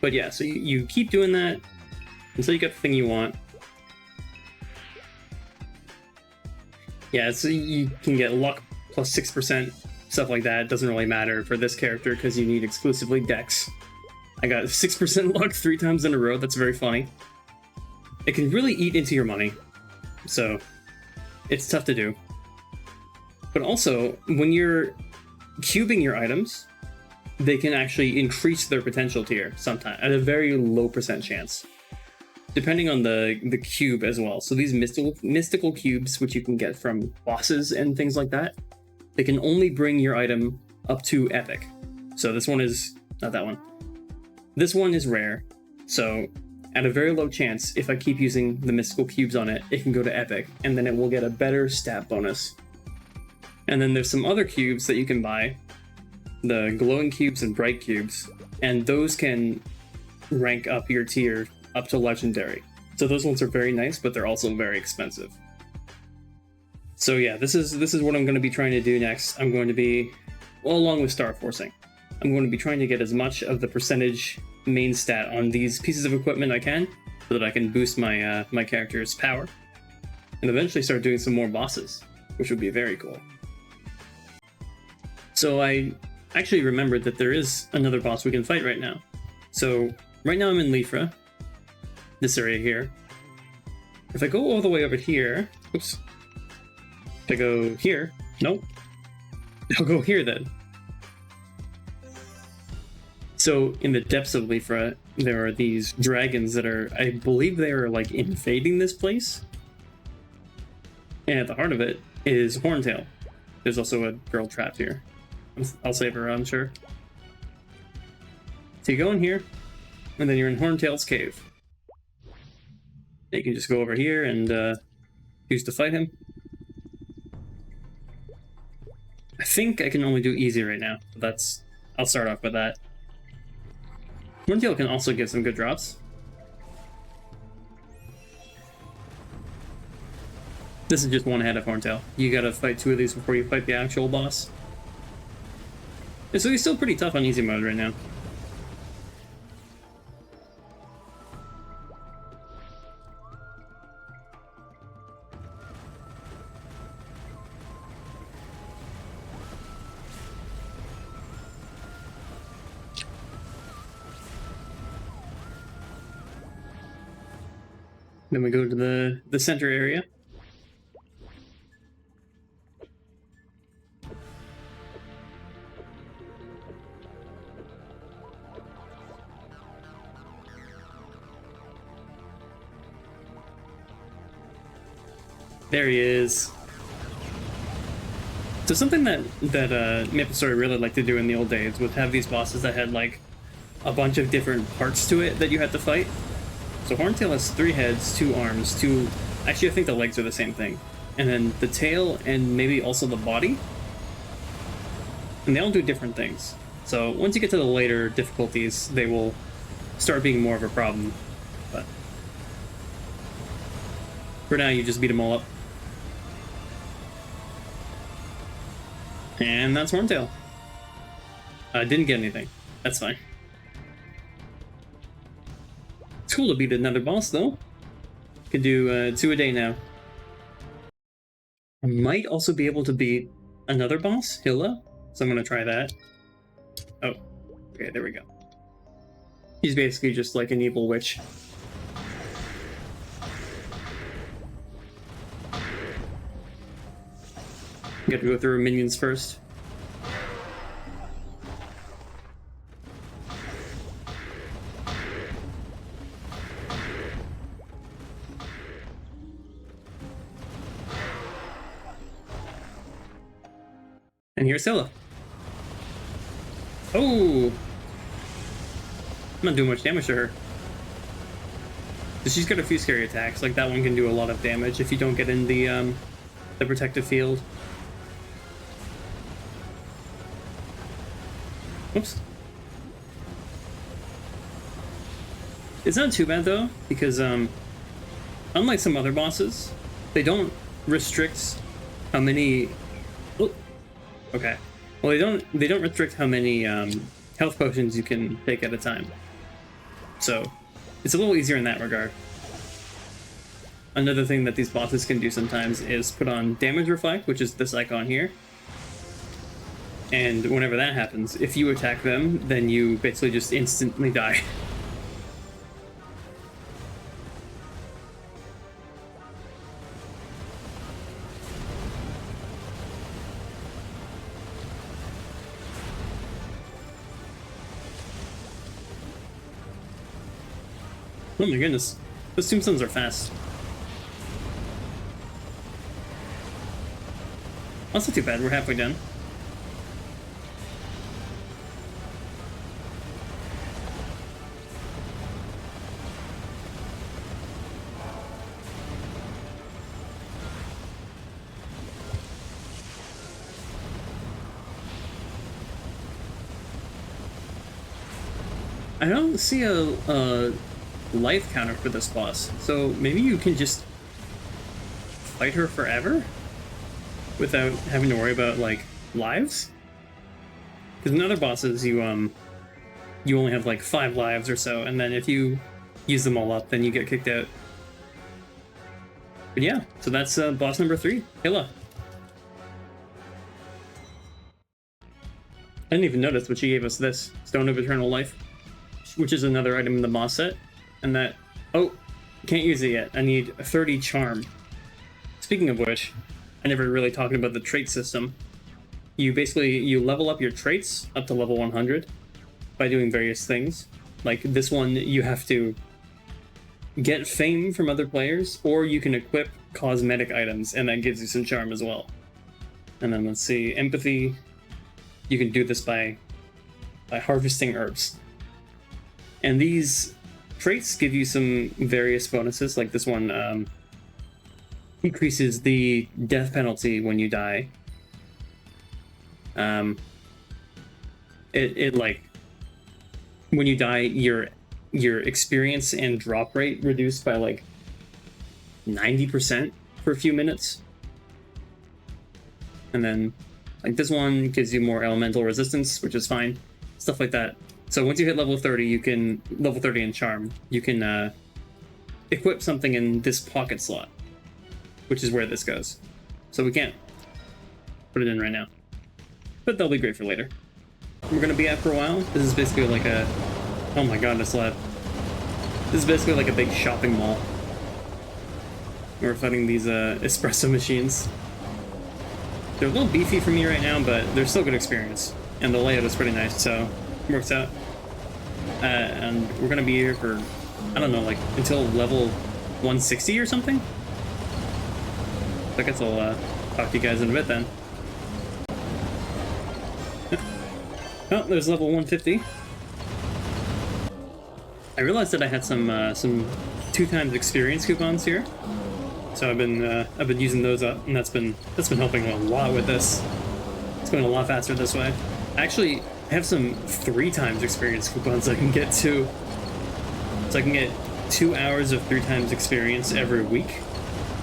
But yeah, so you keep doing that until you get the thing you want. Yeah, so you can get luck plus 6%, stuff like that. It doesn't really matter for this character because you need exclusively dex. I got 6% luck 3 times in a row. That's very funny. It can really eat into your money. so it's tough to do. But also, when you're cubing your items, they can actually increase their potential tier sometimes at a very low % chance, depending on the cube as well. So these mystical cubes, which you can get from bosses and things like that, they can only bring your item up to epic. So this one is not that one. This one is rare. So at a very low chance, if I keep using the mystical cubes on it, it can go to epic, and then it will get a better stat bonus. And then there's some other cubes that you can buy, the glowing cubes and bright cubes, and those can rank up your tier up to legendary. So those ones are very nice, but they're also very expensive. So yeah, this is what I'm going to be trying to do next. I'm going to be, well, along with star forcing, I'm going to be trying to get as much of the percentage main stat on these pieces of equipment I can, so that I can boost my my character's power, and eventually start doing some more bosses, which would be very cool. So I actually remembered that there is another boss we can fight right now. So right now I'm in Lifra, this area here. If I go all the way over here, oops. If I go here, nope. I'll go here then. So in the depths of Lifra, there are these dragons that are, I believe they are like invading this place. And at the heart of it is Horntail. There's also a girl trapped here. I'll save her, I'm sure. So you go in here, and then you're in Horntail's cave. You can just go over here and choose to fight him. I think I can only do easy right now, but I'll start off with that. Horntail can also get some good drops. This is just one ahead of Horntail. You gotta fight 2 of these before you fight the actual boss. And so he's still pretty tough on easy mode right now. Then we go to the center area. There he is. So something that Maplestory really liked to do in the old days would have these bosses that had like a bunch of different parts to it that you had to fight. So Horntail has 3 heads, 2 arms, 2... Actually, I think the legs are the same thing. And then the tail and maybe also the body. And they all do different things. So once you get to the later difficulties, they will start being more of a problem. But for now, you just beat them all up. And that's Horntail. Didn't get anything. That's fine. It's cool to beat another boss, though. Could do 2 a day now. I might also be able to beat another boss, Hilla, so I'm gonna try that. Oh, okay, there we go. He's basically just like an evil witch. You have to go through minions first. And here's Hilla. Oh! I'm not doing much damage to her. So she's got a few scary attacks, like that one can do a lot of damage if you don't get in the protective field. Oops. It's not too bad though, because unlike some other bosses, they don't restrict how many... Oh, okay. Well, they don't restrict how many health potions you can take at a time. So it's a little easier in that regard. Another thing that these bosses can do sometimes is put on damage reflect, which is this icon here. And whenever that happens, if you attack them, then you basically just instantly die. Oh my goodness. Those tombstones are fast. That's not too bad, we're halfway done. I don't see a life counter for this boss, so maybe you can just fight her forever without having to worry about like lives. Because in other bosses, you only have like 5 lives or so, and then if you use them all up, then you get kicked out. But yeah, so that's boss number 3, Hilla. I didn't even notice, but she gave us this Stone of Eternal Life, which is another item in the boss set, and that, oh, can't use it yet. I need 30 charm. Speaking of which, I never really talked about the trait system. You level up your traits up to level 100 by doing various things. Like this one, you have to get fame from other players, or you can equip cosmetic items, and that gives you some charm as well. And then let's see, empathy. You can do this by harvesting herbs. And these traits give you some various bonuses, like this one decreases the death penalty when you die. It like when you die, your experience and drop rate reduced by like 90% for a few minutes. And then like this one gives you more elemental resistance, which is fine. Stuff like that. So once you hit level 30, you can, level 30 in charm, you can equip something in this pocket slot, which is where this goes. So we can't put it in right now, but they'll be great for later. We're gonna be at for a while. This is basically like a, oh my god, this lab. This is basically like a big shopping mall. We're fighting these espresso machines. They're a little beefy for me right now, but they're still good experience. And the layout is pretty nice, so it works out. And we're gonna be here for, I don't know, like until level 160 or something? So I guess I'll talk to you guys in a bit then. Oh, there's level 150. I realized that I had some 2x experience coupons here, so I've been using those up, and that's been helping a lot with this. It's going a lot faster this way. Actually, I have some 3x experience coupons I can get too, so I can get 2 hours of 3x experience every week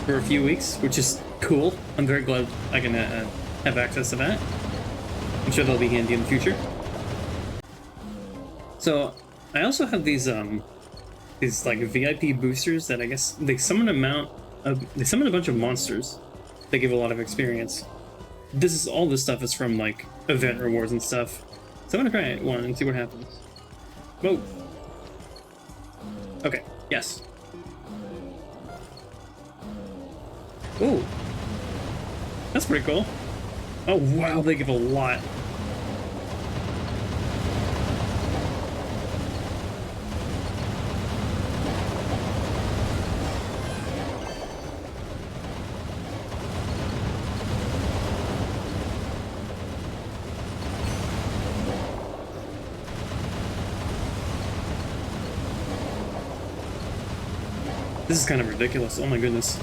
for a few weeks, which is cool. I'm very glad I can have access to that. I'm sure they'll be handy in the future. So I also have these like VIP boosters that I guess they summon a bunch of monsters. They give a lot of experience. All this stuff is from like event rewards and stuff. So I'm gonna try one and see what happens. Whoa. Okay. Yes. Ooh. That's pretty cool. Oh wow, they give a lot. This is kind of ridiculous. Oh my goodness.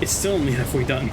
It's still only halfway done.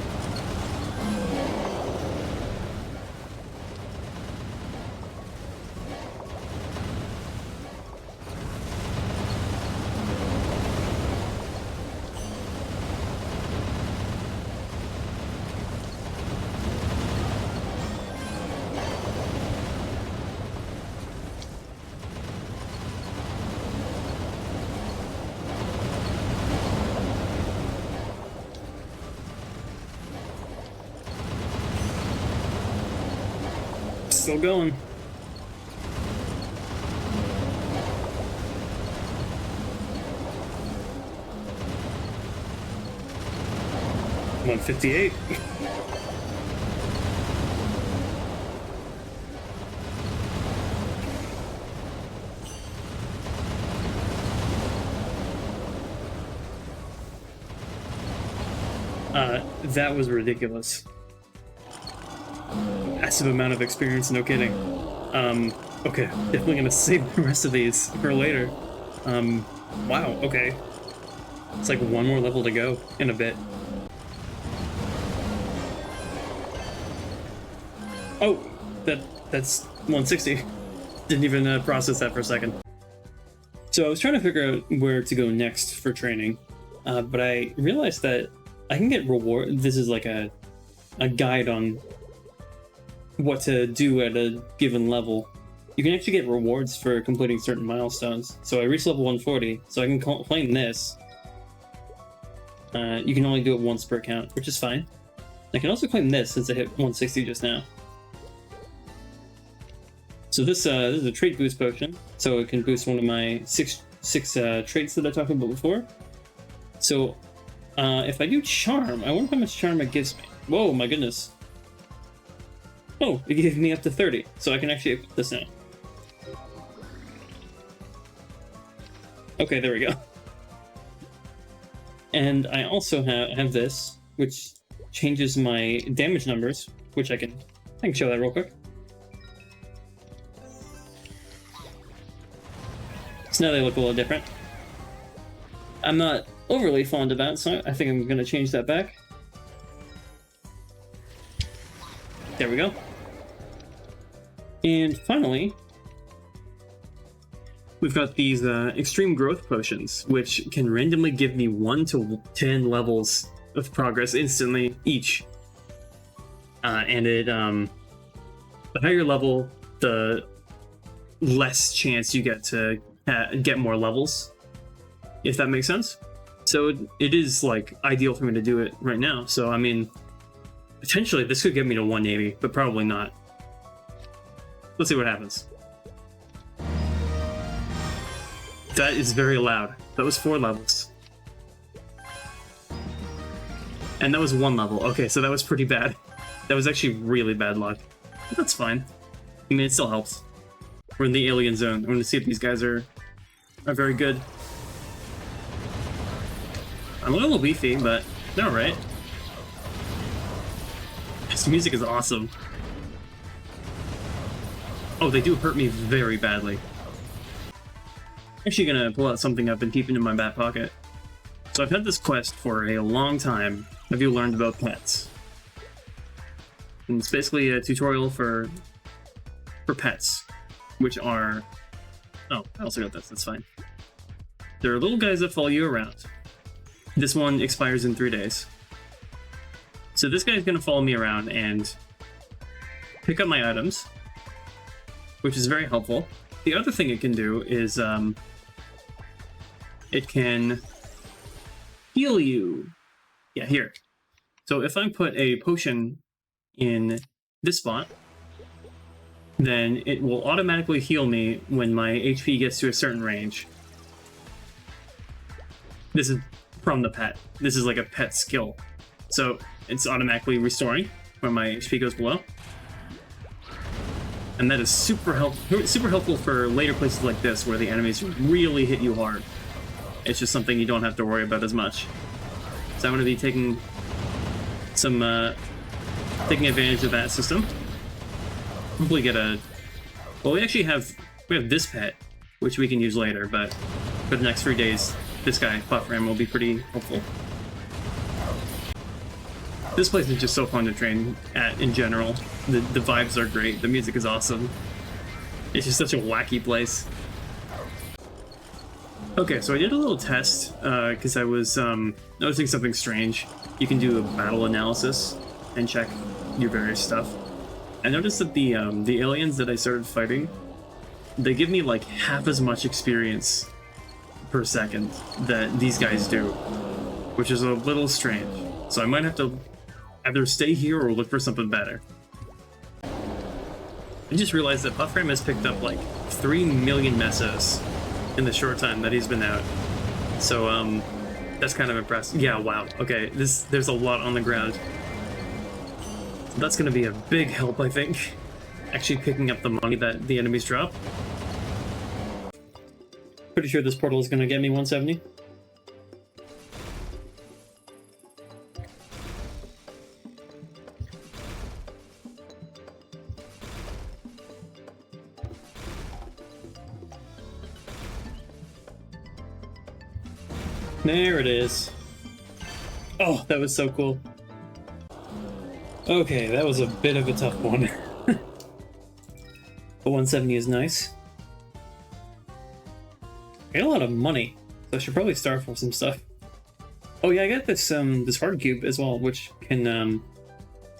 Still going. 158. That was ridiculous. Massive amount of experience, no kidding. Okay, definitely gonna save the rest of these for later. Wow, okay. It's like one more level to go in a bit. Oh, that's 160. Didn't even process that for a second. So I was trying to figure out where to go next for training, but I realized that I can get reward. This is like a guide on what to do at a given level. You can actually get rewards for completing certain milestones. So I reached level 140, so I can claim this. You can only do it once per account, which is fine. I can also claim this since I hit 160 just now. So this is a trait boost potion, so it can boost one of my six traits that I talked about before. So if I do charm, I wonder how much charm it gives me. Whoa, my goodness. Oh, it gave me up to 30, so I can actually equip this now. Okay, there we go. And I also have this, which changes my damage numbers, which I can show that real quick. So now they look a little different. I'm not overly fond of that, so I think I'm going to change that back. There we go. And finally, we've got these extreme growth potions, which can randomly give me 1 to 10 levels of progress instantly each. And the higher level, the less chance you get to get more levels, if that makes sense. So it is like ideal for me to do it right now. So I mean, potentially this could get me to 180, but probably not. Let's see what happens. That is very loud. That was 4 levels. And that was 1 level. Okay, so that was pretty bad. That was actually really bad luck. But that's fine. I mean, it still helps. We're in the alien zone. I'm going to see if these guys are very good. I'm a little beefy, but they're alright. This music is awesome. Oh, they do hurt me very badly. Actually gonna pull out something I've been keeping in my back pocket. So I've had this quest for a long time. Have you learned about pets? And it's basically a tutorial for pets, which are... Oh, I also got this, that's fine. There are little guys that follow you around. This one expires in 3 days. So this guy's gonna follow me around and pick up my items, which is very helpful. The other thing it can do is it can heal you. Yeah, here. So if I put a potion in this spot, then it will automatically heal me when my HP gets to a certain range. This is from the pet. This is like a pet skill. So it's automatically restoring when my HP goes below. And that is super helpful for later places like this where the enemies really hit you hard. It's just something you don't have to worry about as much. So I'm going to be taking advantage of that system. Hopefully get a... Well, we have this pet, which we can use later, but for the next 3 days, this guy, Puffram, will be pretty helpful. This place is just so fun to train at in general. The vibes are great, the music is awesome. It's just such a wacky place. Okay, so I did a little test, because I was noticing something strange. You can do a battle analysis and check your various stuff. I noticed that the aliens that I started fighting, they give me like half as much experience per second that these guys do, which is a little strange. So I might have to either stay here or look for something better. I just realized that Puffram has picked up like 3 million mesos in the short time that he's been out. So That's kind of impressive. Yeah, wow. Okay, there's a lot on the ground. So that's gonna be a big help, I think. Actually picking up the money that the enemies drop. Pretty sure this portal is gonna get me 170. There it is. Oh, that was so cool. Okay, that was a bit of a tough one. But 170 is nice. I got a lot of money, so I should probably start for some stuff. Oh yeah, I got this this hard cube as well, which can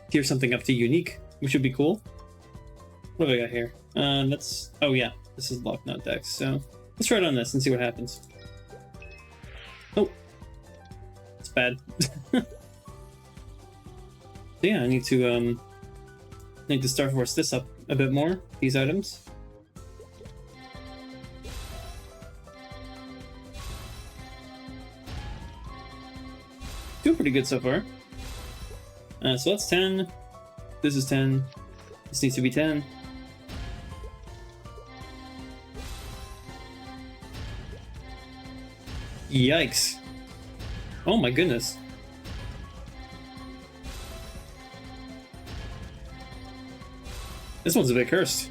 tier something up to unique, which would be cool. What do I got here? That's, oh yeah, this is lock nut dex, so let's try it on this and see what happens. Oh, it's bad. So yeah, I need to Star Force this up a bit more, these items. Doing pretty good so far. So that's 10. This is 10. This needs to be 10. Yikes. Oh my goodness. This one's a bit cursed.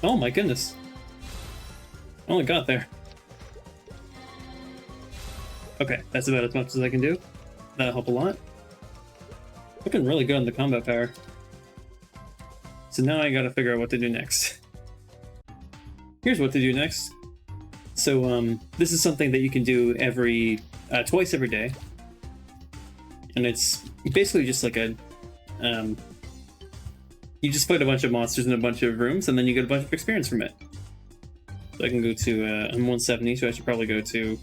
Oh my goodness. I only got there. Okay, that's about as much as I can do. That'll help a lot. Looking really good on the combat power. So now I gotta figure out what to do next. Here's what to do next. So this is something that you can do twice every day. And it's basically just like a, you just fight a bunch of monsters in a bunch of rooms and then you get a bunch of experience from it. So I can go to, I'm 170, so I should probably go to,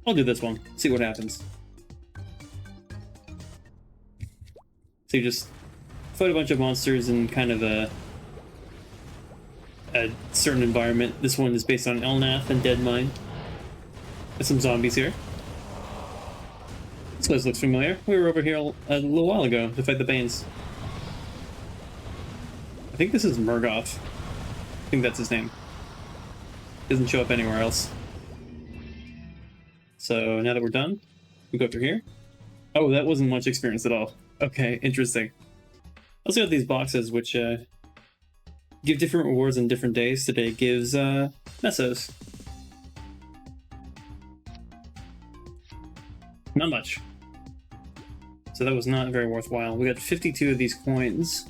I'll do this one, see what happens. So you just fight a bunch of monsters in kind of a certain environment. This one is based on Elnath and Deadmine. There's some zombies here. This place looks familiar. We were over here a little while ago to fight the Banes. I think this is Murgoth. I think that's his name. Doesn't show up anywhere else. So now that we're done, we go through here. Oh, that wasn't much experience at all. Okay, interesting. Also got these boxes which give different rewards on different days. Today gives Mesos. Not much. So that was not very worthwhile. We got 52 of these coins.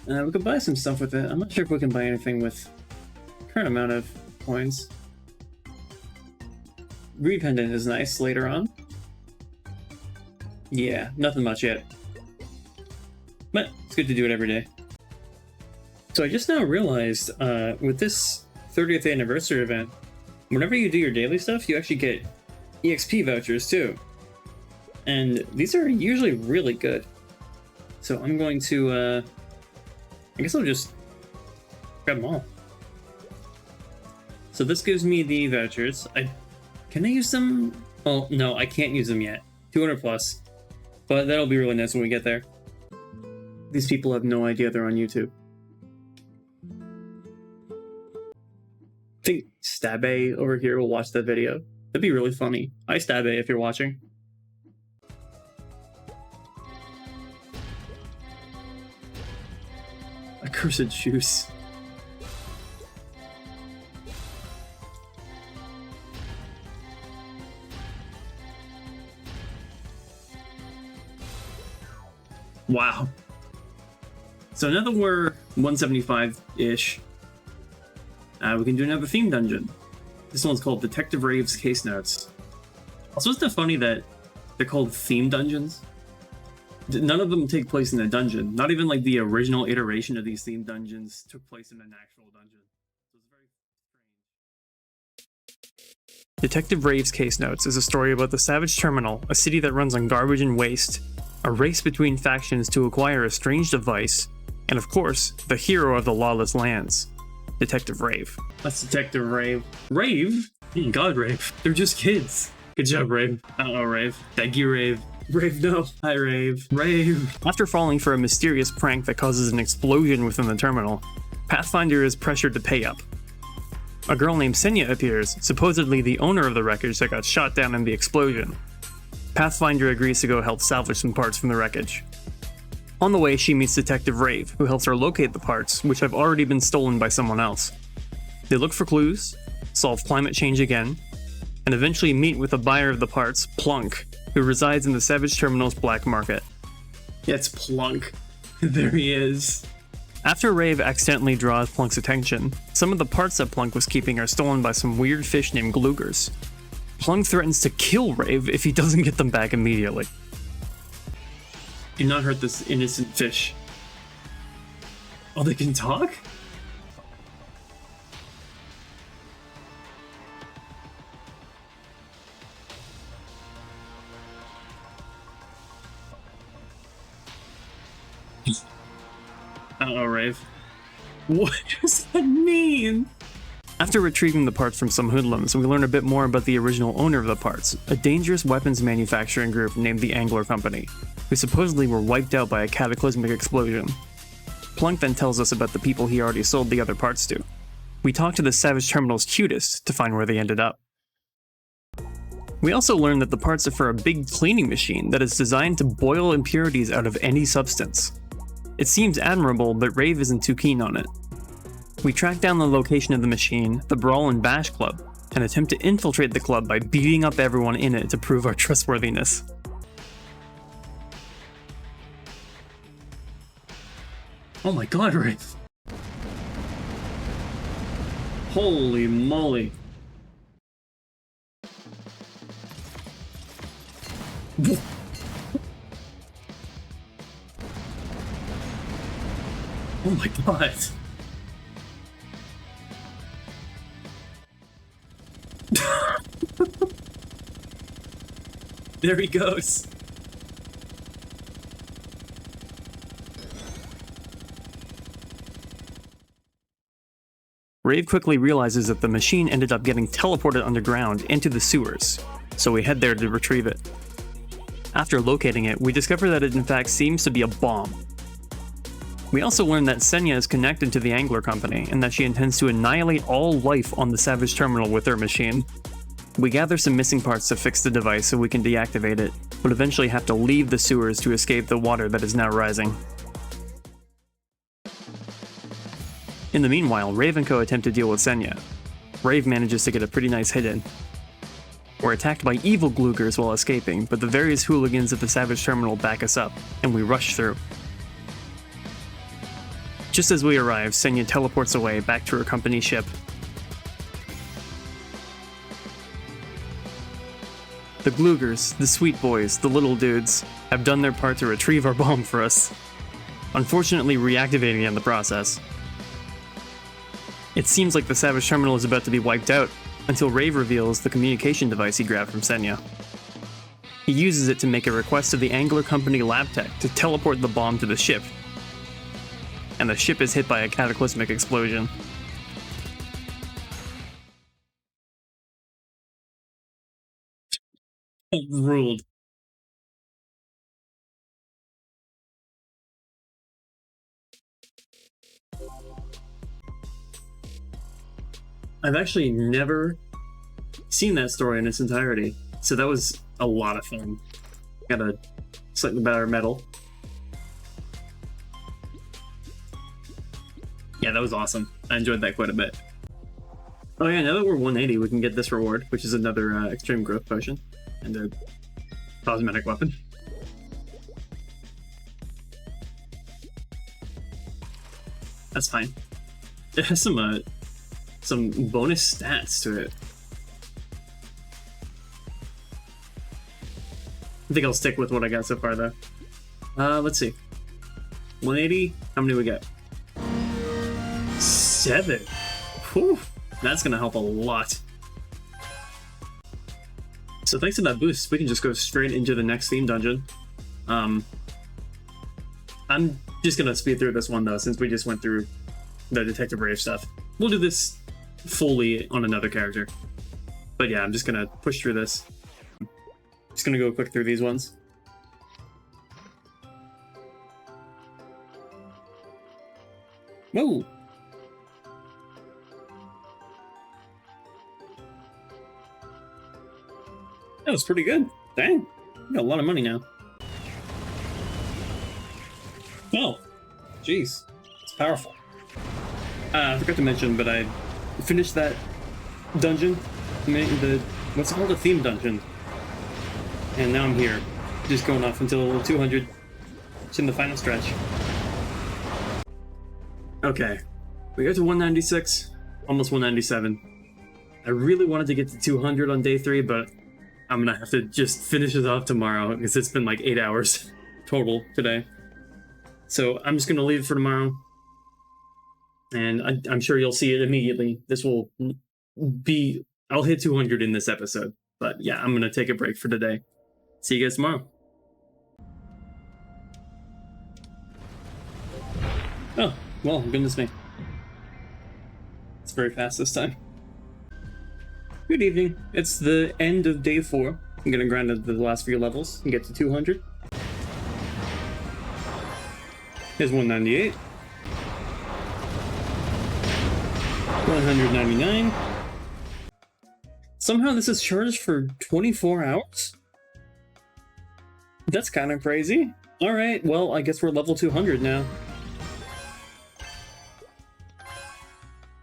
We could buy some stuff with it. I'm not sure if we can buy anything with current amount of coins. Greed Pendant is nice later on. Yeah, nothing much yet. But it's good to do it every day. So I just now realized with this 30th anniversary event, whenever you do your daily stuff, you actually get EXP vouchers too. And these are usually really good. So I'm going to, I guess I'll just grab them all. So this gives me the vouchers. Can I use them? Oh, no, I can't use them yet. 200 plus. But that'll be really nice when we get there. These people have no idea they're on YouTube. I think Stabbe over here will watch that video. That'd be really funny. Hi Stabbe if you're watching. Accursed juice. Wow. So now that we're 175-ish, we can do another theme dungeon. This one's called Detective Rave's Case Notes. Also, isn't it funny that they're called theme dungeons? None of them take place in a dungeon. Not even like the original iteration of these theme dungeons took place in an actual dungeon. So it's very strange. Detective Rave's Case Notes is a story about the Savage Terminal, a city that runs on garbage and waste, a race between factions to acquire a strange device, and of course, the hero of the lawless lands. Detective Rave. That's Detective Rave. Rave? Oh God, Rave. They're just kids. Good job, Rave. Uh-oh, Rave. Thank you, Rave. Rave, no. Hi, Rave. Rave. After falling for a mysterious prank that causes an explosion within the terminal, Pathfinder is pressured to pay up. A girl named Senya appears, supposedly the owner of the wreckage that got shot down in the explosion. Pathfinder agrees to go help salvage some parts from the wreckage. On the way, she meets Detective Rave, who helps her locate the parts, which have already been stolen by someone else. They look for clues, solve climate change again, and eventually meet with the buyer of the parts, Plunk, who resides in the Savage Terminal's black market. Yeah, it's Plunk. There he is. After Rave accidentally draws Plunk's attention, some of the parts that Plunk was keeping are stolen by some weird fish named gloogers. Plunk threatens to kill Rave if he doesn't get them back immediately. Do not hurt this innocent fish. Oh, they can talk? Uh-oh, Rave. What does that mean? After retrieving the parts from some hoodlums, we learn a bit more about the original owner of the parts, a dangerous weapons manufacturing group named the Angler Company, who supposedly were wiped out by a cataclysmic explosion. Plunk then tells us about the people he already sold the other parts to. We talk to the Savage Terminal's cutest to find where they ended up. We also learn that the parts are for a big cleaning machine that is designed to boil impurities out of any substance. It seems admirable, but Rave isn't too keen on it. We track down the location of the machine, the Brawl and Bash Club, and attempt to infiltrate the club by beating up everyone in it to prove our trustworthiness. Oh my God, Rave! Holy moly! Oh my God! There he goes! Rave quickly realizes that the machine ended up getting teleported underground into the sewers, so we head there to retrieve it. After locating it, we discover that it in fact seems to be a bomb. We also learn that Senya is connected to the Angler Company, and that she intends to annihilate all life on the Savage Terminal with her machine. We gather some missing parts to fix the device so we can deactivate it, but eventually have to leave the sewers to escape the water that is now rising. In the meanwhile, Rave and Co attempt to deal with Senya. Rave manages to get a pretty nice hit in. We're attacked by evil gloogers while escaping, but the various hooligans at the Savage Terminal back us up, and we rush through. Just as we arrive, Senya teleports away back to her company ship. The gloogers, the sweet boys, the little dudes, have done their part to retrieve our bomb for us, unfortunately reactivating it in the process. It seems like the Savage Terminal is about to be wiped out, until Rave reveals the communication device he grabbed from Senya. He uses it to make a request to the Angler Company lab tech to teleport the bomb to the ship, and the ship is hit by a cataclysmic explosion. Ruled. I've actually never seen that story in its entirety, so that was a lot of fun. Got a slightly better medal. Yeah, that was awesome. I enjoyed that quite a bit. Oh yeah, now that we're 180, we can get this reward, which is another extreme growth potion and a cosmetic weapon. That's fine. It has some bonus stats to it. I think I'll stick with what I got so far though. Let's see. 180, how many do we get? 7. Whew, that's gonna help a lot. So thanks to that boost, we can just go straight into the next theme dungeon. I'm just gonna speed through this one though, since we just went through the Detective Rave stuff. we'll do this fully on another character. But yeah, I'm just gonna push through this. Just gonna go quick through these ones. Whoa! That was pretty good. Dang, we got a lot of money now. Oh, jeez, it's powerful. I forgot to mention, but I finished that dungeon, what's it called, a theme dungeon, and now I'm here, just going off until level 200. It's in the final stretch. Okay, we got to 196, almost 197. I really wanted to get to 200 on day 3, but I'm gonna have to just finish it off tomorrow because it's been like 8 hours total today. So I'm just gonna leave it for tomorrow, and I'm sure you'll see it immediately. This will be, I'll hit 200 in this episode, but yeah, I'm gonna take a break for today. See you guys tomorrow. Oh, well, goodness me. It's very fast this time. Good evening. It's the end of day 4. I'm gonna grind the last few levels and get to 200. Here's 198. 199. Somehow this is charged for 24 hours? That's kind of crazy. Alright, well, I guess we're level 200 now.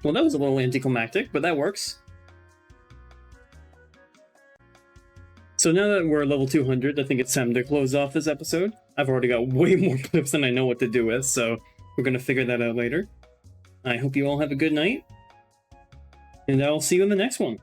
Well, that was a little anticlimactic, but that works. So now that we're level 200, I think it's time to close off this episode. I've already got way more clips than I know what to do with, so we're going to figure that out later. I hope you all have a good night, and I'll see you in the next one.